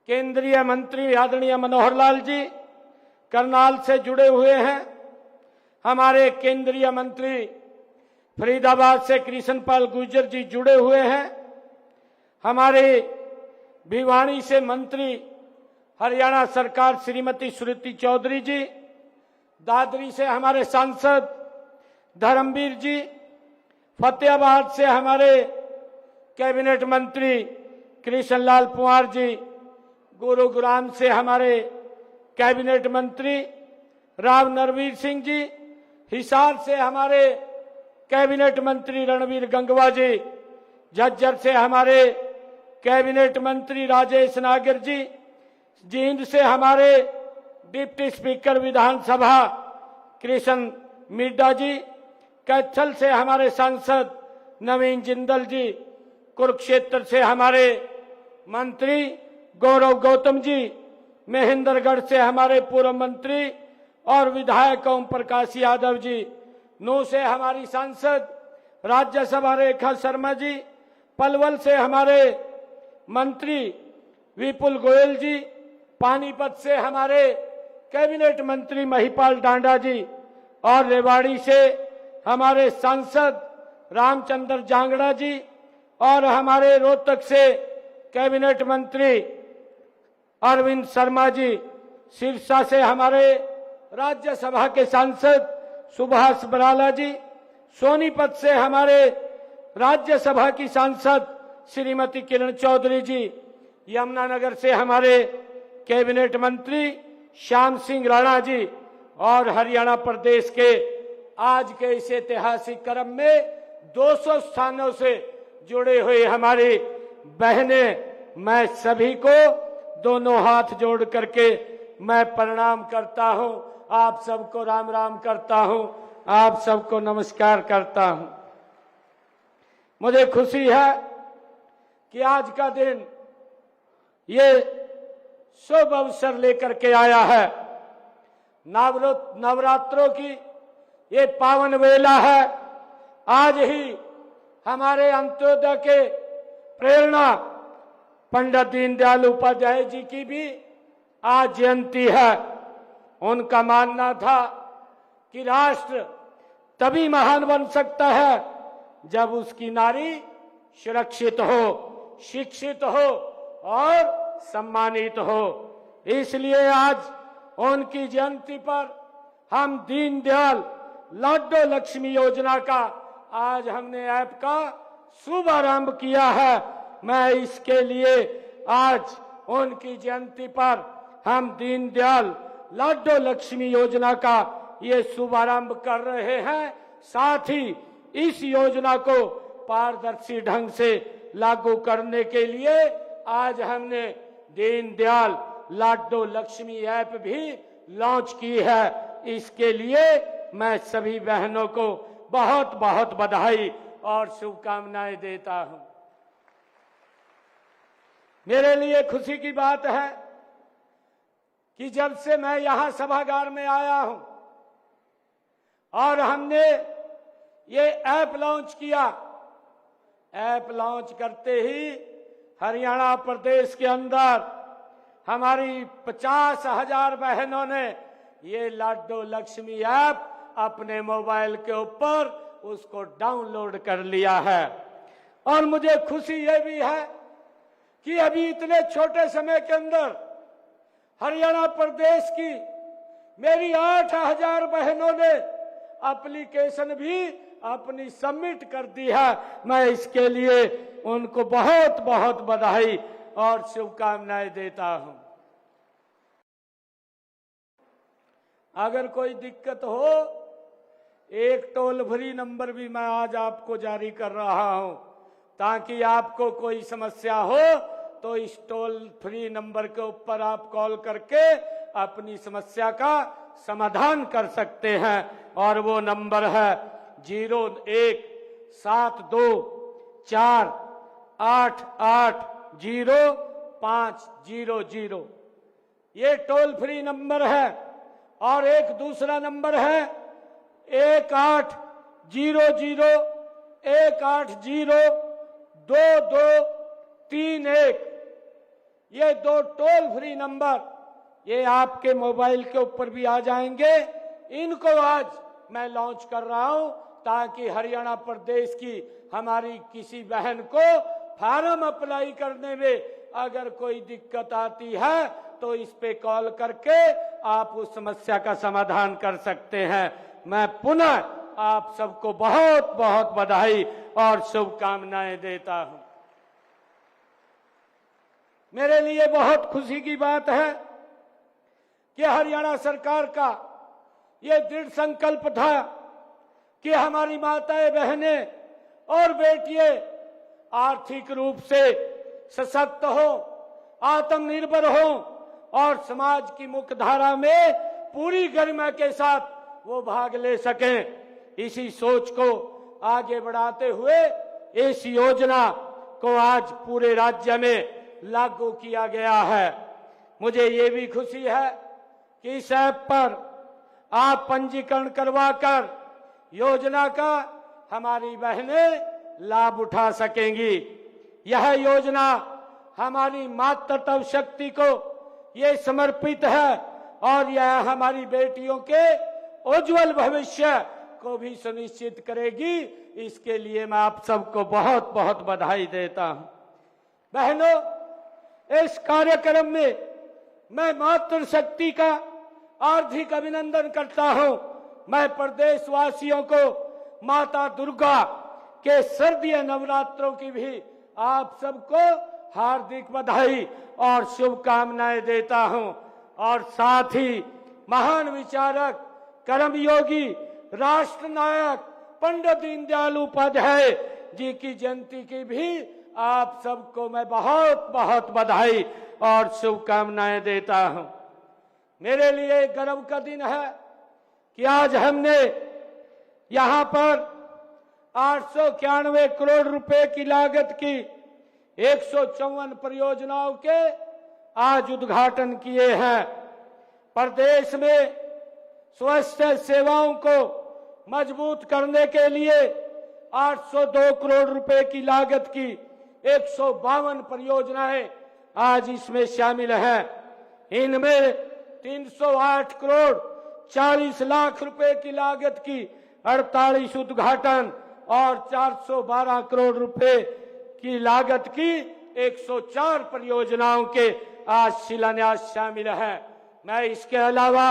केंद्रीय मंत्री आदरणीय मनोहर लाल जी करनाल से जुड़े हुए हैं, हमारे केंद्रीय मंत्री फरीदाबाद से कृष्णपाल गुर्जर जी जुड़े हुए हैं, हमारे भिवानी से मंत्री हरियाणा सरकार श्रीमती श्रुति चौधरी जी, दादरी से हमारे सांसद धर्मवीर जी, फतेहाबाद से हमारे कैबिनेट मंत्री कृष्णलाल पंवार जी, गुरुग्राम से हमारे कैबिनेट मंत्री राव नरवीर सिंह जी, हिसार से हमारे कैबिनेट मंत्री रणवीर गंगवा जी, झज्जर से हमारे कैबिनेट मंत्री राजेश नागर जी, जींद से हमारे डिप्टी स्पीकर विधानसभा कृष्ण मिड्डा जी, कैथल से हमारे सांसद नवीन जिंदल जी, कुरुक्षेत्र से हमारे मंत्री गौरव गौतम जी, महेंद्रगढ़ से हमारे पूर्व मंत्री और विधायक ओम प्रकाश यादव जी, नू से हमारी सांसद राज्यसभा रेखा शर्मा जी, पलवल से हमारे मंत्री विपुल गोयल जी, पानीपत से हमारे कैबिनेट मंत्री महिपाल डांडा जी और रेवाड़ी से हमारे सांसद रामचंद्र जांगड़ा जी और हमारे रोहतक से कैबिनेट मंत्री अरविंद शर्मा जी, सिरसा से हमारे राज्यसभा के सांसद सुभाष बराला जी, सोनीपत से हमारे राज्यसभा की सांसद श्रीमती किरण चौधरी जी, यमुनानगर से हमारे कैबिनेट मंत्री श्याम सिंह राणा जी और हरियाणा प्रदेश के आज के इस ऐतिहासिक क्रम में 200 स्थानों से जुड़े हुए हमारी बहनें, मैं सभी को दोनों हाथ जोड़ करके मैं प्रणाम करता हूं। आप सबको राम राम करता हूं, आप सबको नमस्कार करता हूं। मुझे खुशी है कि आज का दिन ये शुभ अवसर लेकर के आया है। नवरात्रों की ये पावन वेला है। आज ही हमारे अंत्योदय के प्रेरणा पंडित दीनदयाल उपाध्याय जी की भी आज जयंती है। उनका मानना था कि राष्ट्र तभी महान बन सकता है जब उसकी नारी सुरक्षित हो, शिक्षित हो और सम्मानित हो। इसलिए आज उनकी जयंती पर हम दीनदयाल लाडो लक्ष्मी योजना का आज हमने ऐप का शुभारंभ किया है। मैं इसके लिए आज उनकी जयंती पर हम दीनदयाल लाडो लक्ष्मी योजना का ये शुभारंभ कर रहे हैं। साथ ही इस योजना को पारदर्शी ढंग से लागू करने के लिए आज हमने दीनदयाल लाडो लक्ष्मी ऐप भी लॉन्च की है। इसके लिए मैं सभी बहनों को बहुत बहुत बधाई और शुभकामनाएं देता हूं। मेरे लिए खुशी की बात है कि जब से मैं यहां सभागार में आया हूं और हमने ये ऐप लॉन्च किया, ऐप लॉन्च करते ही हरियाणा प्रदेश के अंदर हमारी 50,000 बहनों ने ये लाडो लक्ष्मी ऐप अपने मोबाइल के ऊपर उसको डाउनलोड कर लिया है। और मुझे खुशी ये भी है कि अभी इतने छोटे समय के अंदर हरियाणा प्रदेश की मेरी 8,000 बहनों ने एप्लीकेशन भी अपनी सबमिट कर दी है। मैं इसके लिए उनको बहुत बहुत बधाई और शुभकामनाएं देता हूं। अगर कोई दिक्कत हो, एक टोल फ्री नंबर भी मैं आज आपको जारी कर रहा हूं, ताकि आपको कोई समस्या हो तो इस टोल फ्री नंबर के ऊपर आप कॉल करके अपनी समस्या का समाधान कर सकते हैं। और वो नंबर है 017248800500। ये टोल फ्री नंबर है। और एक दूसरा नंबर है 180018022231। ये दो टोल फ्री नंबर ये आपके मोबाइल के ऊपर भी आ जाएंगे। इनको आज मैं लॉन्च कर रहा हूं ताकि हरियाणा प्रदेश की हमारी किसी बहन को फार्म अप्लाई करने में अगर कोई दिक्कत आती है तो इस पे कॉल करके आप उस समस्या का समाधान कर सकते हैं। मैं पुनः आप सबको बहुत बहुत बधाई और शुभकामनाएं देता हूं। मेरे लिए बहुत खुशी की बात है कि हरियाणा सरकार का ये दृढ़ संकल्प था कि हमारी माताएं, बहनें और बेटियां आर्थिक रूप से सशक्त हो, आत्मनिर्भर हो और समाज की मुख्य धारा में पूरी गरिमा के साथ वो भाग ले सकें। इसी सोच को आगे बढ़ाते हुए इस योजना को आज पूरे राज्य में लागू किया गया है। मुझे ये भी खुशी है कि इस ऐप पर आप पंजीकरण करवाकर योजना का हमारी बहनें लाभ उठा सकेंगी। यह योजना हमारी मातृत्व शक्ति को ये समर्पित है और यह हमारी बेटियों के उज्जवल भविष्य को भी सुनिश्चित करेगी। इसके लिए मैं आप सबको बहुत बहुत बधाई देता हूं। बहनों, इस कार्यक्रम में मैं मातृशक्ति का हार्दिक अभिनंदन करता हूं। मैं प्रदेशवासियों को माता दुर्गा के शारदीय नवरात्रों की भी आप सबको हार्दिक बधाई और शुभकामनाएं देता हूं। और साथ ही महान विचारक, कर्मयोगी, राष्ट्र नायक पंडित दीनदयाल उपाध्याय जी की जयंती की भी आप सबको मैं बहुत बहुत बधाई और शुभकामनाएं देता हूं। मेरे लिए गर्व का दिन है कि आज हमने यहां पर 891 करोड़ रुपए की लागत की 154 परियोजनाओं के आज उद्घाटन किए हैं। प्रदेश में स्वास्थ्य सेवाओं को मजबूत करने के लिए 802 करोड़ रुपए की लागत की 152 परियोजनाएं आज इसमें शामिल हैं। इनमें 308 करोड़ 40 लाख रुपए की लागत की 48 उद्घाटन और 412 करोड़ रुपए की लागत की 104 परियोजनाओं के आज शिलान्यास शामिल हैं। मैं इसके अलावा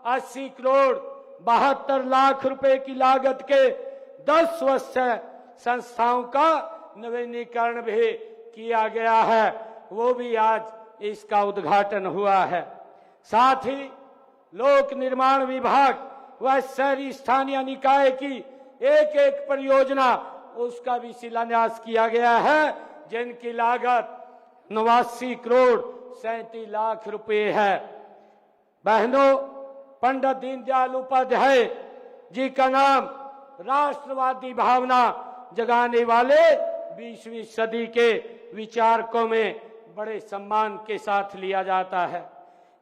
80 करोड़ 72 लाख रुपए की लागत के 10 स्वास्थ्य संस्थाओं का नवीनीकरण भी किया गया है, वो भी आज इसका उद्घाटन हुआ है। साथ ही लोक निर्माण विभाग व शहरी स्थानीय निकाय की एक एक परियोजना उसका भी शिलान्यास किया गया है, जिनकी लागत 89 करोड़ 37 लाख रुपए है। बहनों, पंडित दीनदयाल उपाध्याय जी का नाम राष्ट्रवादी भावना जगाने वाले 20वीं सदी के विचारकों में बड़े सम्मान के साथ लिया जाता है।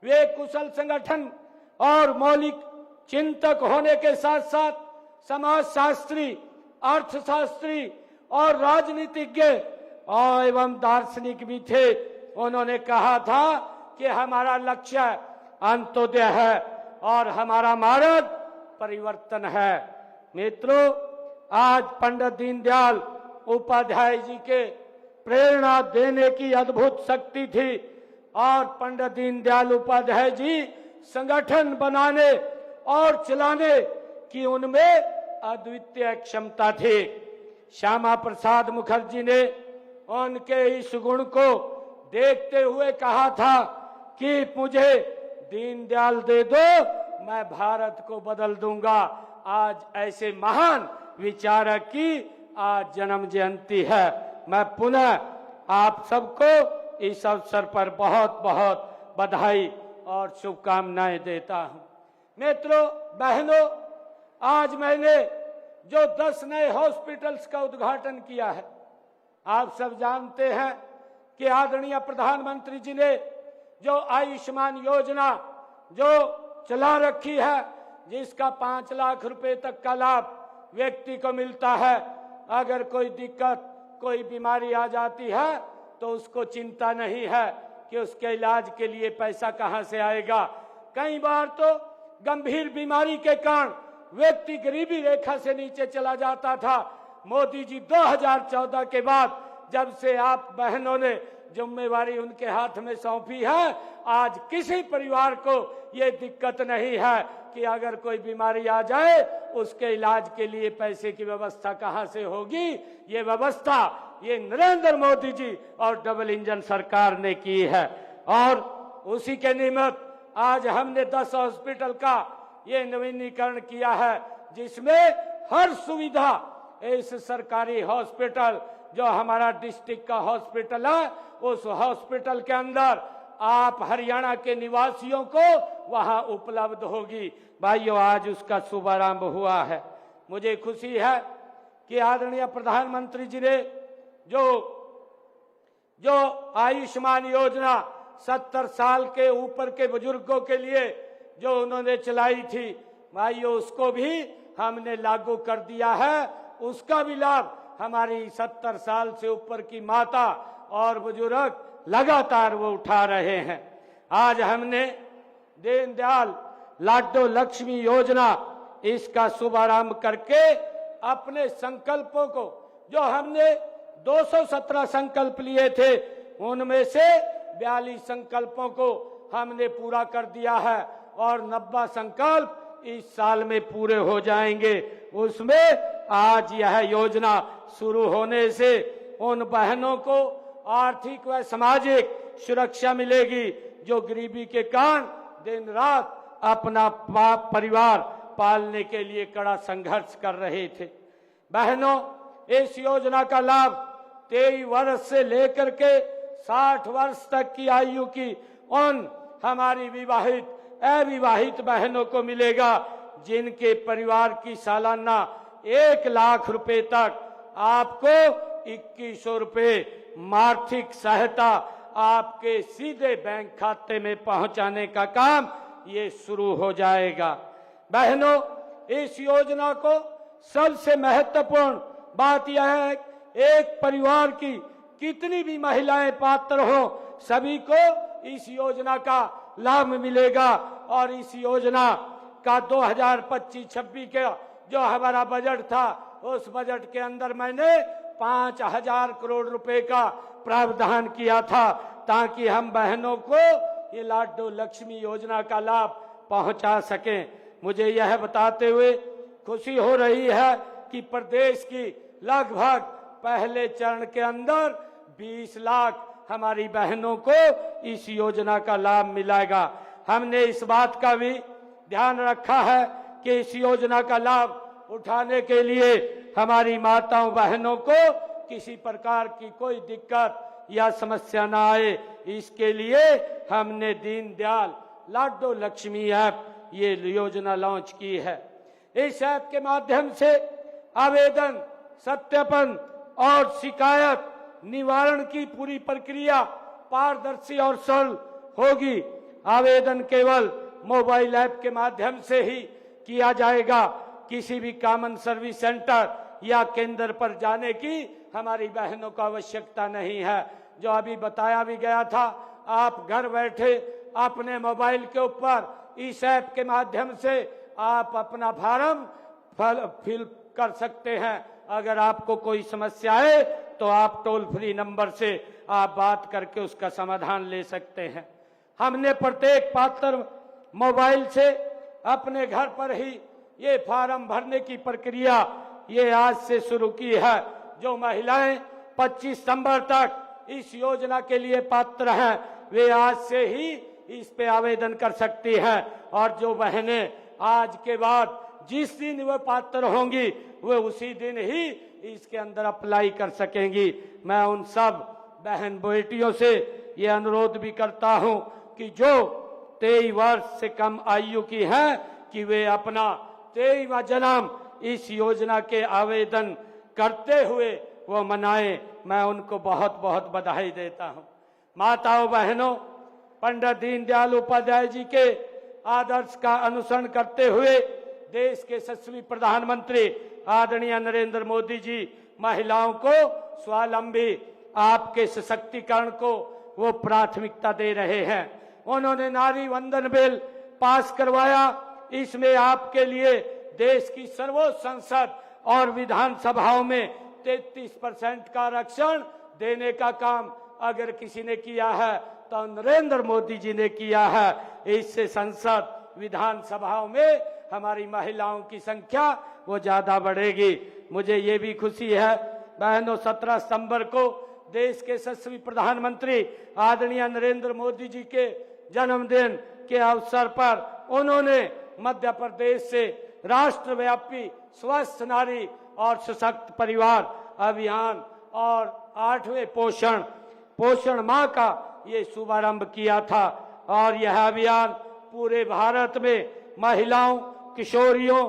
वे कुशल संगठन और मौलिक चिंतक होने के साथ साथ समाजशास्त्री, अर्थशास्त्री और राजनीतिज्ञ और एवं दार्शनिक भी थे। उन्होंने कहा था कि हमारा लक्ष्य अंत्योदय है और हमारा मार्ग परिवर्तन है। मित्रों, आज पंडित दीनदयाल उपाध्याय जी के प्रेरणा देने की अद्भुत शक्ति थी और पंडित दीनदयाल उपाध्याय जी संगठन बनाने और चलाने की उनमें अद्वितीय क्षमता थी। श्यामा प्रसाद मुखर्जी ने उनके इस गुण को देखते हुए कहा था कि मुझे दीनदयाल दे दो, मैं भारत को बदल दूंगा। आज ऐसे महान विचारक की आज जन्म जयंती है। मैं पुनः आप सबको इस अवसर पर बहुत बहुत बधाई और शुभकामनाएं देता हूं। मित्रों, बहनों, आज मैंने जो 10 नए हॉस्पिटल्स का उद्घाटन किया है, आप सब जानते हैं कि आदरणीय प्रधानमंत्री जी ने जो आयुष्मान योजना जो चला रखी है, जिसका 5 लाख रुपए तक का लाभ व्यक्ति को मिलता है। अगर कोई दिक्कत, कोई बीमारी आ जाती है तो उसको चिंता नहीं है कि उसके इलाज के लिए पैसा कहां से आएगा। कई बार तो गंभीर बीमारी के कारण व्यक्ति गरीबी रेखा से नीचे चला जाता था। मोदी जी 2014 के बाद जब से आप बहनों ने जिम्मेवारी उनके हाथ में सौंपी है, आज किसी परिवार को ये दिक्कत नहीं है कि अगर कोई बीमारी आ जाए उसके इलाज के लिए पैसे की व्यवस्था कहां से होगी। ये व्यवस्था ये नरेंद्र मोदी जी और डबल इंजन सरकार ने की है और उसी के निमित्त आज हमने 10 हॉस्पिटल का ये नवीनीकरण किया है, जिसमें हर सुविधा इस सरकारी हॉस्पिटल जो हमारा डिस्ट्रिक्ट का हॉस्पिटल है, उस हॉस्पिटल के अंदर आप हरियाणा के निवासियों को वहां उपलब्ध होगी। भाइयों, आज उसका शुभारंभ हुआ है। मुझे खुशी है कि आदरणीय प्रधानमंत्री जी ने जो आयुष्मान योजना 70 साल के ऊपर के बुजुर्गों के लिए जो उन्होंने चलाई थी, भाइयों उसको भी हमने लागू कर दिया है। उसका भी लाभ हमारी 70 साल से ऊपर की माता और बुजुर्ग लगातार वो उठा रहे हैं। आज हमने दीनदयाल लाडो लक्ष्मी योजना इसका शुभारंभ करके अपने संकल्पों को, जो हमने 217 संकल्प लिए थे, उनमें से 42 संकल्पों को हमने पूरा कर दिया है और 90 संकल्प इस साल में पूरे हो जाएंगे। उसमें आज यह योजना शुरू होने से उन बहनों को आर्थिक व सामाजिक सुरक्षा मिलेगी जो गरीबी के कारण दिन रात अपना परिवार पालने के लिए कड़ा संघर्ष कर रहे थे। बहनों, इस योजना का लाभ 23 वर्ष से लेकर के 60 वर्ष तक की आयु की उन हमारी विवाहित अविवाहित बहनों को मिलेगा जिनके परिवार की सालाना 1 लाख रुपए तक आपको 2100 रुपए आर्थिक सहायता आपके सीधे बैंक खाते में पहुंचाने का काम ये शुरू हो जाएगा। बहनों, इस योजना को सबसे महत्वपूर्ण बात यह है, एक परिवार की कितनी भी महिलाएं पात्र हो, सभी को इस योजना का लाभ मिलेगा। और इस योजना का 2025-26 का जो हमारा बजट था, उस बजट के अंदर मैंने 5000 करोड़ रुपए का प्रावधान किया था ताकि हम बहनों को ये लाडो लक्ष्मी योजना का लाभ पहुंचा सकें। मुझे यह बताते हुए खुशी हो रही है कि प्रदेश की लगभग पहले चरण के अंदर 20 लाख हमारी बहनों को इस योजना का लाभ मिलेगा। हमने इस बात का भी ध्यान रखा है कि इस योजना का लाभ उठाने के लिए हमारी माताओं बहनों को किसी प्रकार की कोई दिक्कत या समस्या ना आए, इसके लिए हमने दीनदयाल लाडो लक्ष्मी ऐप ये योजना लॉन्च की है। इस ऐप के माध्यम से आवेदन, सत्यापन और शिकायत निवारण की पूरी प्रक्रिया पारदर्शी और सरल होगी। आवेदन केवल मोबाइल ऐप के माध्यम से ही किया जाएगा। किसी भी कॉमन सर्विस सेंटर या केंद्र पर जाने की हमारी बहनों को आवश्यकता नहीं है। जो अभी बताया भी गया था, आप घर बैठे अपने मोबाइल के ऊपर इस ऐप के माध्यम से आप अपना फॉर्म फिल कर सकते हैं। अगर आपको कोई समस्या है तो आप टोल फ्री नंबर से आप बात करके उसका समाधान ले सकते हैं। हमने प्रत्येक पात्र मोबाइल से अपने घर पर ही ये फॉर्म भरने की प्रक्रिया ये आज से शुरू की है। जो महिलाएं 25 सितंबर तक इस योजना के लिए पात्र हैं, वे आज से ही इस पे आवेदन कर सकती हैं। और जो बहनें आज के बाद जिस दिन वे पात्र होंगी, वे उसी दिन ही इसके अंदर अप्लाई कर सकेंगी। मैं उन सब बहन बेटियों से ये अनुरोध भी करता हूं कि जो 23 वर्ष से कम आयु की हैं कि वे अपना 23वां जन्म इस योजना के आवेदन करते हुए वो मनाएं। मैं उनको बहुत बहुत बधाई देता हूं। माताओं बहनों, पंडित दीनदयाल उपाध्याय जी के आदर्श का अनुसरण करते हुए देश के यशस्वी प्रधानमंत्री आदरणीय नरेंद्र मोदी जी महिलाओं को स्वावलंबी, आपके सशक्तिकरण को वो प्राथमिकता दे रहे हैं। उन्होंने नारी वंदन बिल पास करवाया। इसमें आपके लिए देश की सर्वोच्च संसद और विधानसभाओं में 33% का आरक्षण देने का काम अगर किसी ने किया है तो नरेंद्र मोदी जी ने किया है। इससे संसद विधानसभाओं में हमारी महिलाओं की संख्या वो ज्यादा बढ़ेगी। मुझे ये भी खुशी है बहनों, 17 सितंबर को देश के यशस्वी प्रधानमंत्री आदरणीय नरेंद्र मोदी जी के जन्मदिन के अवसर पर उन्होंने मध्य प्रदेश से राष्ट्रव्यापी स्वस्थ नारी और सशक्त परिवार अभियान और 8वें पोषण माह का ये शुभारंभ किया था और यह अभियान पूरे भारत में महिलाओं, किशोरियों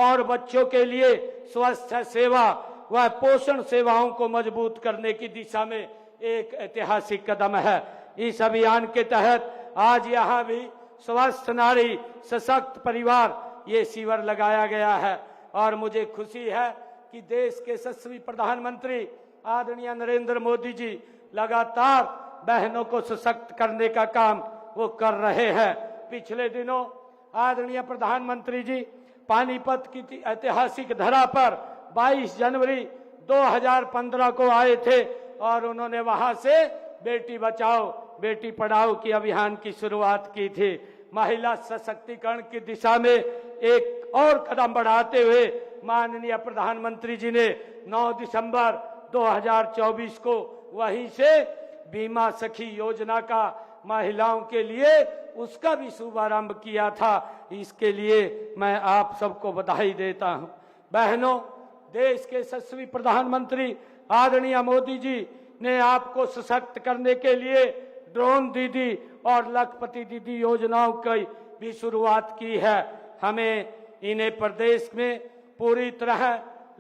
और बच्चों के लिए स्वास्थ्य सेवा व पोषण सेवाओं को मजबूत करने की दिशा में एक ऐतिहासिक कदम है। इस अभियान के तहत आज यहाँ भी स्वस्थ नारी सशक्त परिवार ये शिविर लगाया गया है और मुझे खुशी है कि देश के यशस्वी प्रधानमंत्री आदरणीय नरेंद्र मोदी जी लगातार बहनों को सशक्त करने का काम वो कर रहे हैं। पिछले दिनों आदरणीय प्रधानमंत्री जी पानीपत की ऐतिहासिक धरा पर 22 जनवरी 2015 को आए थे और उन्होंने वहां से बेटी बचाओ बेटी पढ़ाओ की अभियान की शुरुआत की थी। महिला सशक्तिकरण की दिशा में एक और कदम बढ़ाते हुए माननीय प्रधानमंत्री जी ने 9 दिसंबर 2024 को वहीं से बीमा सखी योजना का महिलाओं के लिए उसका भी शुभारंभ किया था। इसके लिए मैं आप सबको बधाई देता हूं। बहनों, देश के यशस्वी प्रधानमंत्री आदरणीय मोदी जी ने आपको सशक्त करने के लिए ड्रोन दीदी और लखपति दीदी योजनाओं की भी शुरुआत की है। हमें इन्हें प्रदेश में पूरी तरह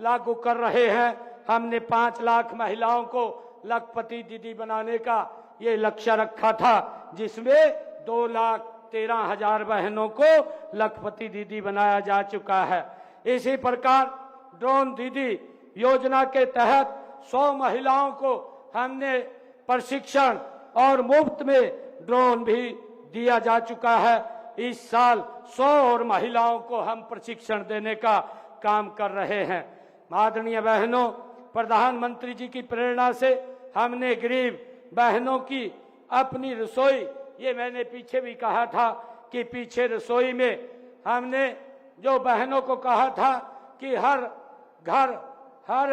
लागू कर रहे हैं। हमने 5 लाख महिलाओं को लखपति दीदी बनाने का ये लक्ष्य रखा था, जिसमें 2,13,000 बहनों को लखपति दीदी बनाया जा चुका है। इसी प्रकार ड्रोन दीदी योजना के तहत 100 महिलाओं को हमने प्रशिक्षण और मुफ्त में ड्रोन भी दिया जा चुका है। इस साल 100 और महिलाओं को हम प्रशिक्षण देने का काम कर रहे हैं। आदरणीय बहनों, प्रधानमंत्री जी की प्रेरणा से हमने गरीब बहनों की अपनी रसोई, ये मैंने पीछे भी कहा था कि पीछे रसोई में हमने जो बहनों को कहा था कि हर घर हर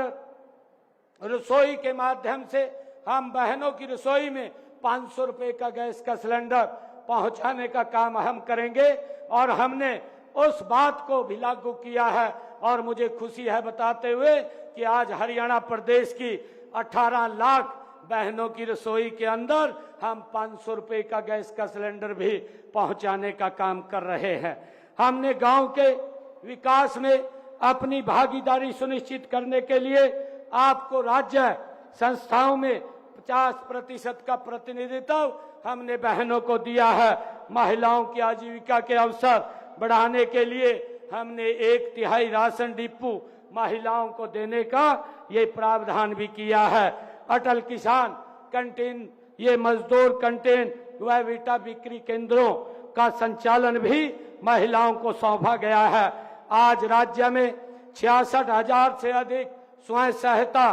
रसोई के माध्यम से हम बहनों की रसोई में 500 रुपए का गैस का सिलेंडर पहुंचाने का काम हम करेंगे और हमने उस बात को भी लागू किया है। और मुझे खुशी है बताते हुए कि आज हरियाणा प्रदेश की 18 लाख बहनों की रसोई के अंदर हम 500 रुपए का गैस का सिलेंडर भी पहुंचाने का काम कर रहे हैं। हमने गांव के विकास में अपनी भागीदारी सुनिश्चित करने के लिए आपको राज्य संस्थाओं में 50% का प्रतिनिधित्व हमने बहनों को दिया है। महिलाओं की आजीविका के अवसर बढ़ाने के लिए हमने 1/3 राशन डिपो महिलाओं को देने का ये प्रावधान भी किया है। अटल किसान कैंटीन, ये मजदूर कैंटीन व विटा बिक्री केंद्रों का संचालन भी महिलाओं को सौंपा गया है। आज राज्य में 66,000 से अधिक स्वयं सहायता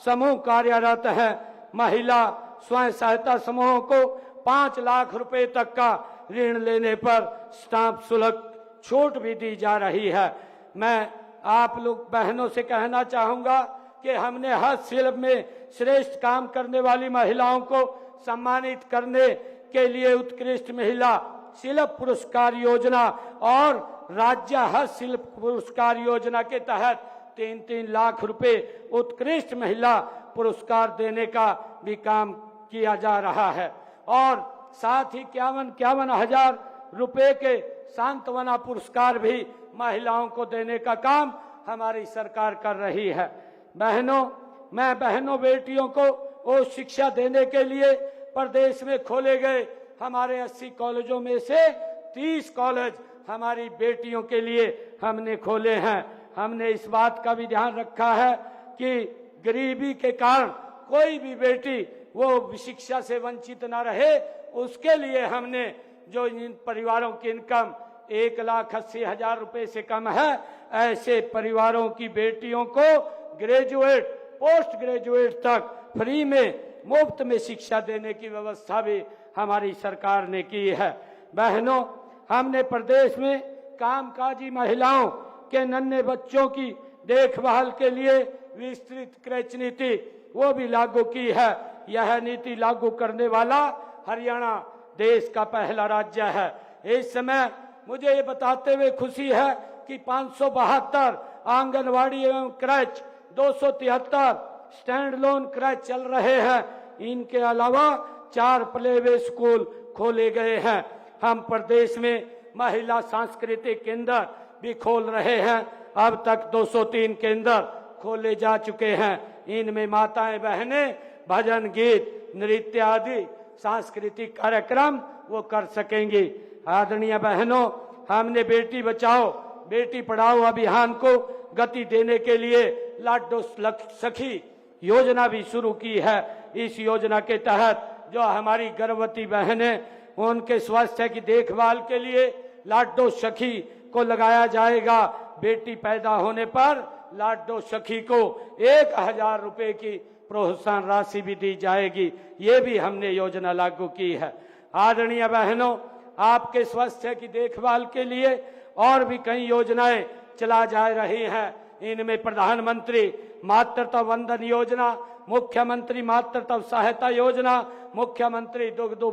समूह कार्यरत हैं। महिला स्वयं सहायता समूहों को 5 लाख रुपए तक का ऋण लेने पर स्टाम्प शुल्क छूट भी दी जा रही है। मैं आप लोग बहनों से कहना चाहूंगा कि हमने हस्तशिल्प में श्रेष्ठ काम करने वाली महिलाओं को सम्मानित करने के लिए उत्कृष्ट महिला शिल्प पुरस्कार योजना और राज्य हस्तशिल्प पुरस्कार योजना के तहत 3-3 लाख रुपए उत्कृष्ट महिला पुरस्कार देने का भी काम किया जा रहा है और साथ ही 51 हजार रुपए के सांत्वना पुरस्कार भी महिलाओं को देने का काम हमारी सरकार कर रही है। बहनों, मैं बहनों बेटियों को वो शिक्षा देने के लिए प्रदेश में खोले गए हमारे 80 कॉलेजों में से 30 कॉलेज हमारी बेटियों के लिए हमने खोले हैं। हमने इस बात का भी ध्यान रखा है कि गरीबी के कारण कोई भी बेटी वो शिक्षा से वंचित न रहे, उसके लिए हमने जो इन परिवारों की इनकम 1,80,000 रुपए से कम है, ऐसे परिवारों की बेटियों को ग्रेजुएट, पोस्ट ग्रेजुएट तक फ्री में मुफ्त में शिक्षा देने की व्यवस्था भी हमारी सरकार ने की है। बहनों, हमने प्रदेश में कामकाजी महिलाओं के नन्हे बच्चों की देखभाल के लिए विस्तृत क्रच नीति वो भी लागू की है। यह नीति लागू करने वाला हरियाणा देश का पहला राज्य है। इस समय मुझे ये बताते हुए खुशी है कि 572 आंगनवाड़ी एवं क्रच, 273 स्टैंड लोन क्रच चल रहे हैं। इनके अलावा 4 प्ले वे स्कूल खोले गए हैं। हम प्रदेश में महिला सांस्कृतिक केंद्र भी खोल रहे हैं। अब तक 203 केंद्र खोले जा चुके हैं। इनमें माताएं बहनें भजन गीत नृत्य आदि सांस्कृतिक कार्यक्रम वो कर सकेंगी। आदरणीय बहनों, हमने बेटी बचाओ बेटी पढ़ाओ अभियान को गति देने के लिए लाडो सखी योजना भी शुरू की है। इस योजना के तहत जो हमारी गर्भवती बहनें उनके स्वास्थ्य की देखभाल के लिए लाडो सखी को लगाया जाएगा। बेटी पैदा होने पर लाडो सखी को 1000 रुपए की प्रोत्साहन राशि भी दी जाएगी। ये भी हमने योजना लागू की है। आदरणीय बहनों, आपके स्वास्थ्य की देखभाल के लिए और भी कई योजनाएं चला जा रही हैं। इनमें प्रधानमंत्री मातृत्व वंदन योजना, मुख्यमंत्री मातृत्व सहायता योजना, मुख्यमंत्री दुग्ध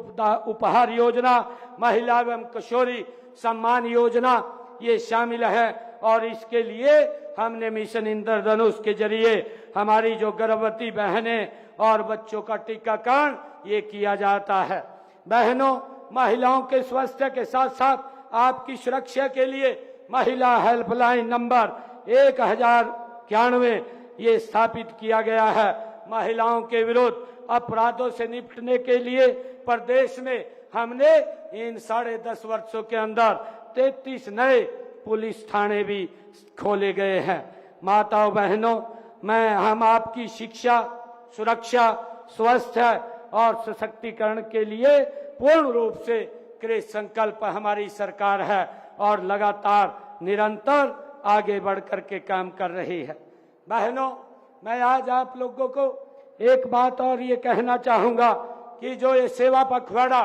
उपहार योजना, महिला एवं किशोरी सम्मान योजना ये शामिल है। और इसके लिए हमने मिशन इंद्रधनुष के जरिए हमारी जो गर्भवती बहनें और बच्चों का टीकाकरण ये किया जाता है। बहनों, महिलाओं के स्वास्थ्य के साथ साथ आपकी सुरक्षा के लिए महिला हेल्पलाइन नंबर 1091 ये स्थापित किया गया है। महिलाओं के विरुद्ध अपराधों से निपटने के लिए प्रदेश में हमने इन 10.5 वर्षों के अंदर 33 नए पुलिस थाने भी खोले गए हैं। माताओं बहनों, हम आपकी शिक्षा, सुरक्षा, स्वास्थ्य और सशक्तिकरण के लिए पूर्ण रूप से कृत संकल्प हमारी सरकार है और लगातार निरंतर आगे बढ़ कर के काम कर रही है। बहनों, मैं आज आप लोगों को एक बात और ये कहना चाहूंगा कि जो ये सेवा पखवाड़ा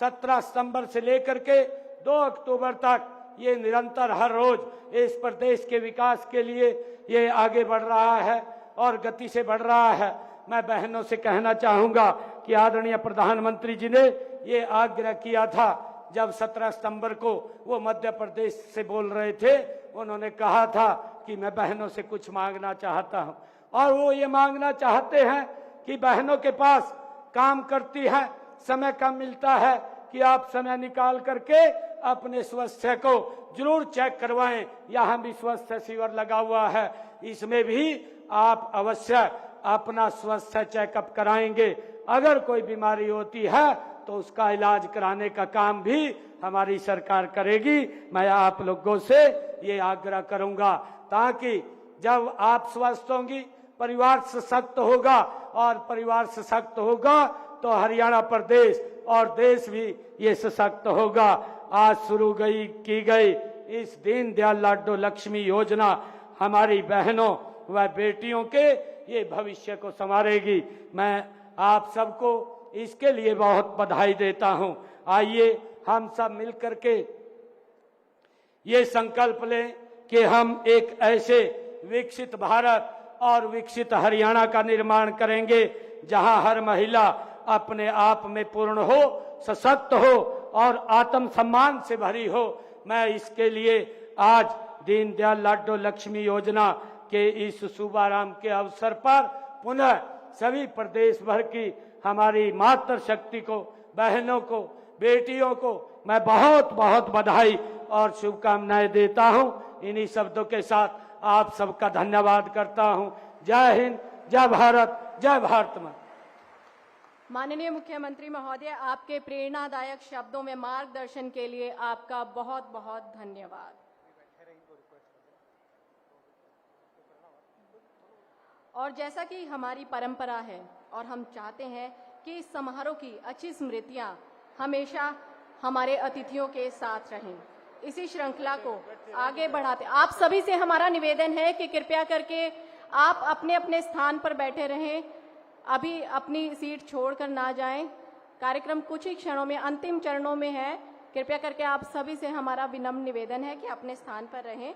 17 सितंबर से लेकर के 2 अक्टूबर तक ये निरंतर हर रोज इस प्रदेश के विकास के लिए ये आगे बढ़ रहा है और गति से बढ़ रहा है। मैं बहनों से कहना चाहूंगा कि आदरणीय प्रधानमंत्री जी ने ये आग्रह किया था जब 17 सितंबर को वो मध्य प्रदेश से बोल रहे थे। उन्होंने कहा था कि मैं बहनों से कुछ मांगना चाहता हूं और वो ये मांगना चाहते हैं कि बहनों के पास काम करती है, समय कम मिलता है कि आप समय निकाल करके अपने स्वास्थ्य को जरूर चेक करवाएं। यहाँ भी स्वास्थ्य शिविर लगा हुआ है, इसमें भी आप अवश्य अपना स्वास्थ्य चेकअप कराएंगे। अगर कोई बीमारी होती है तो उसका इलाज कराने का काम भी हमारी सरकार करेगी। मैं आप लोगों से ये आग्रह करूंगा ताकि जब आप स्वस्थ होंगी परिवार सशक्त होगा और परिवार सशक्त होगा तो हरियाणा प्रदेश और देश भी ये सशक्त होगा। आज शुरू की गई इस दीनदयाल लाडो लक्ष्मी योजना हमारी बहनों व बेटियों के ये भविष्य को संवारेगी। मैं आप सबको इसके लिए बहुत बधाई देता हूं। आइए हम सब मिलकर के ये संकल्प लें कि हम एक ऐसे विकसित भारत और विकसित हरियाणा का निर्माण करेंगे जहां हर महिला अपने आप में पूर्ण हो, सशक्त हो और आत्मसम्मान से भरी हो। मैं इसके लिए आज दीनदयाल लाडो लक्ष्मी योजना के इस शुभारंभ के अवसर पर पुनः सभी प्रदेश भर की हमारी मातृशक्ति को, बहनों को, बेटियों को मैं बहुत बहुत बधाई और शुभकामनाएं देता हूं। इन्हीं शब्दों के साथ आप सबका धन्यवाद करता हूं। जय हिंद, जय भारत, जय भारत मां। माननीय मुख्यमंत्री महोदय, आपके प्रेरणादायक शब्दों में मार्गदर्शन के लिए आपका बहुत बहुत धन्यवाद। और जैसा कि हमारी परंपरा है और हम चाहते हैं कि इस समारोह की अच्छी स्मृतियां हमेशा हमारे अतिथियों के साथ रहें, इसी श्रृंखला को आगे बढ़ाते आप सभी से हमारा निवेदन है कि कृपया करके आप अपने अपने स्थान पर बैठे रहें, अभी अपनी सीट छोड़कर ना जाएं। कार्यक्रम कुछ ही क्षणों में अंतिम चरणों में है। कृपया करके आप सभी से हमारा विनम्र निवेदन है कि अपने स्थान पर रहें।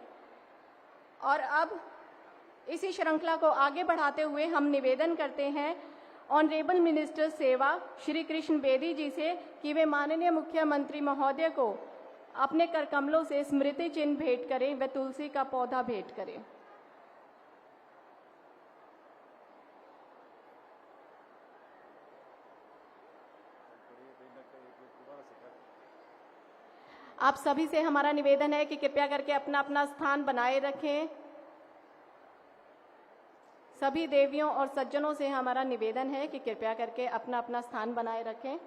और अब इसी श्रृंखला को आगे बढ़ाते हुए हम निवेदन करते हैं ऑनरेबल मिनिस्टर सेवा श्री कृष्ण बेदी जी से कि वे माननीय मुख्यमंत्री महोदय को अपने कर कमलों से स्मृति चिन्ह भेंट करें व तुलसी का पौधा भेंट करें। आप सभी से हमारा निवेदन है कि कृपया करके अपना अपना स्थान बनाए रखें। सभी देवियों और सज्जनों से हमारा निवेदन है कि कृपया करके अपना अपना स्थान बनाए रखें।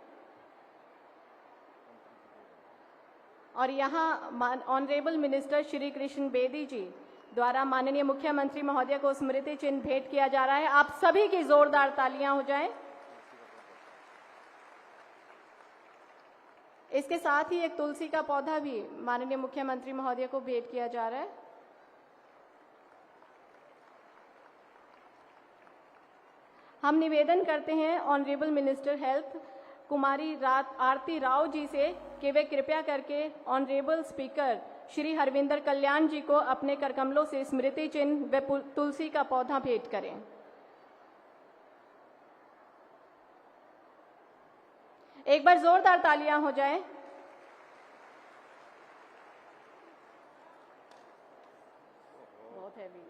और यहाँ ऑनरेबल मिनिस्टर श्री कृष्ण बेदी जी द्वारा माननीय मुख्यमंत्री महोदय को स्मृति चिन्ह भेंट किया जा रहा है। आप सभी की जोरदार तालियां हो जाएं। इसके साथ ही एक तुलसी का पौधा भी माननीय मुख्यमंत्री महोदय को भेंट किया जा रहा है। हम निवेदन करते हैं ऑनरेबल मिनिस्टर हेल्थ कुमारी आरती राव जी से कि वे कृपया करके ऑनरेबल स्पीकर श्री हरविंदर कल्याण जी को अपने करकमलों से स्मृति चिन्ह व तुलसी का पौधा भेंट करें। एक बार जोरदार तालियां हो जाएं। बहुत हैवी है।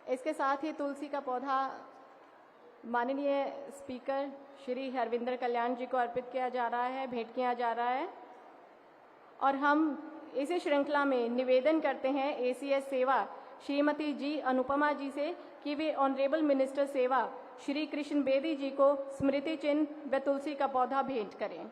इसके साथ ही तुलसी का पौधा माननीय स्पीकर श्री हरविंदर कल्याण जी को अर्पित किया जा रहा है, भेंट किया जा रहा है। और हम इसी श्रृंखला में निवेदन करते हैं एसीएस सेवा श्रीमती जी अनुपमा जी से कि वे ऑनरेबल मिनिस्टर सेवा श्री कृष्ण बेदी जी को स्मृति चिन्ह व तुलसी का पौधा भेंट करें।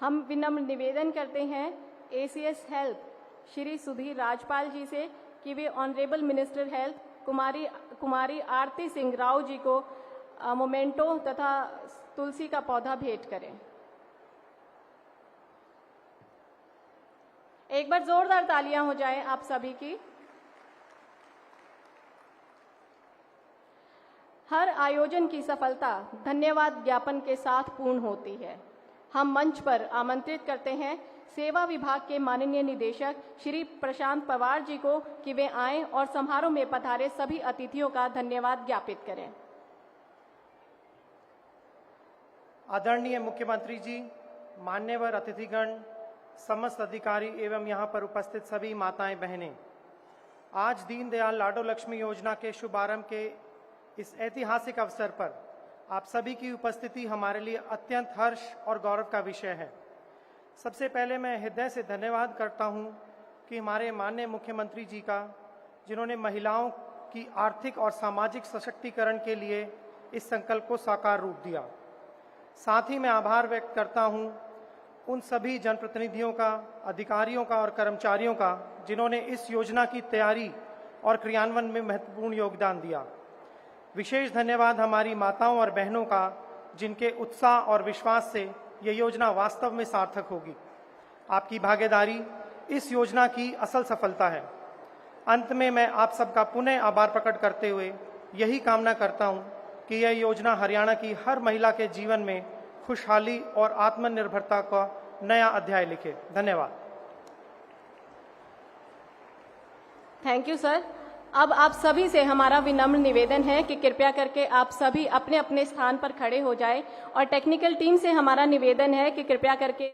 हम विनम्र निवेदन करते हैं एसीएस हेल्थ श्री सुधीर राजपाल जी से कि वे ऑनरेबल मिनिस्टर हेल्थ कुमारी आरती सिंह राव जी को मोमेंटो तथा तुलसी का पौधा भेंट करें। एक बार जोरदार तालियां हो जाएं आप सभी की। हर आयोजन की सफलता धन्यवाद ज्ञापन के साथ पूर्ण होती है। हम मंच पर आमंत्रित करते हैं सेवा विभाग के माननीय निदेशक श्री प्रशांत पवार जी को कि वे आएं और समारोह में पधारे सभी अतिथियों का धन्यवाद ज्ञापित करें। आदरणीय मुख्यमंत्री जी, मान्यवर अतिथिगण, समस्त अधिकारी एवं यहाँ पर उपस्थित सभी माताएं बहनें, आज दीनदयाल लाडो लक्ष्मी योजना के शुभारंभ के इस ऐतिहासिक अवसर पर आप सभी की उपस्थिति हमारे लिए अत्यंत हर्ष और गौरव का विषय है। सबसे पहले मैं हृदय से धन्यवाद करता हूं कि हमारे माननीय मुख्यमंत्री जी का, जिन्होंने महिलाओं की आर्थिक और सामाजिक सशक्तिकरण के लिए इस संकल्प को साकार रूप दिया। साथ ही मैं आभार व्यक्त करता हूं उन सभी जनप्रतिनिधियों का, अधिकारियों का और कर्मचारियों का जिन्होंने इस योजना की तैयारी और क्रियान्वयन में महत्वपूर्ण योगदान दिया। विशेष धन्यवाद हमारी माताओं और बहनों का, जिनके उत्साह और विश्वास से ये योजना वास्तव में सार्थक होगी। आपकी भागीदारी इस योजना की असल सफलता है। अंत में मैं आप सबका पुनः आभार प्रकट करते हुए यही कामना करता हूं कि यह योजना हरियाणा की हर महिला के जीवन में खुशहाली और आत्मनिर्भरता का नया अध्याय लिखे। धन्यवाद। Thank you sir. अब आप सभी से हमारा विनम्र निवेदन है कि कृपया करके आप सभी अपने अपने स्थान पर खड़े हो जाएं और टेक्निकल टीम से हमारा निवेदन है कि कृपया करके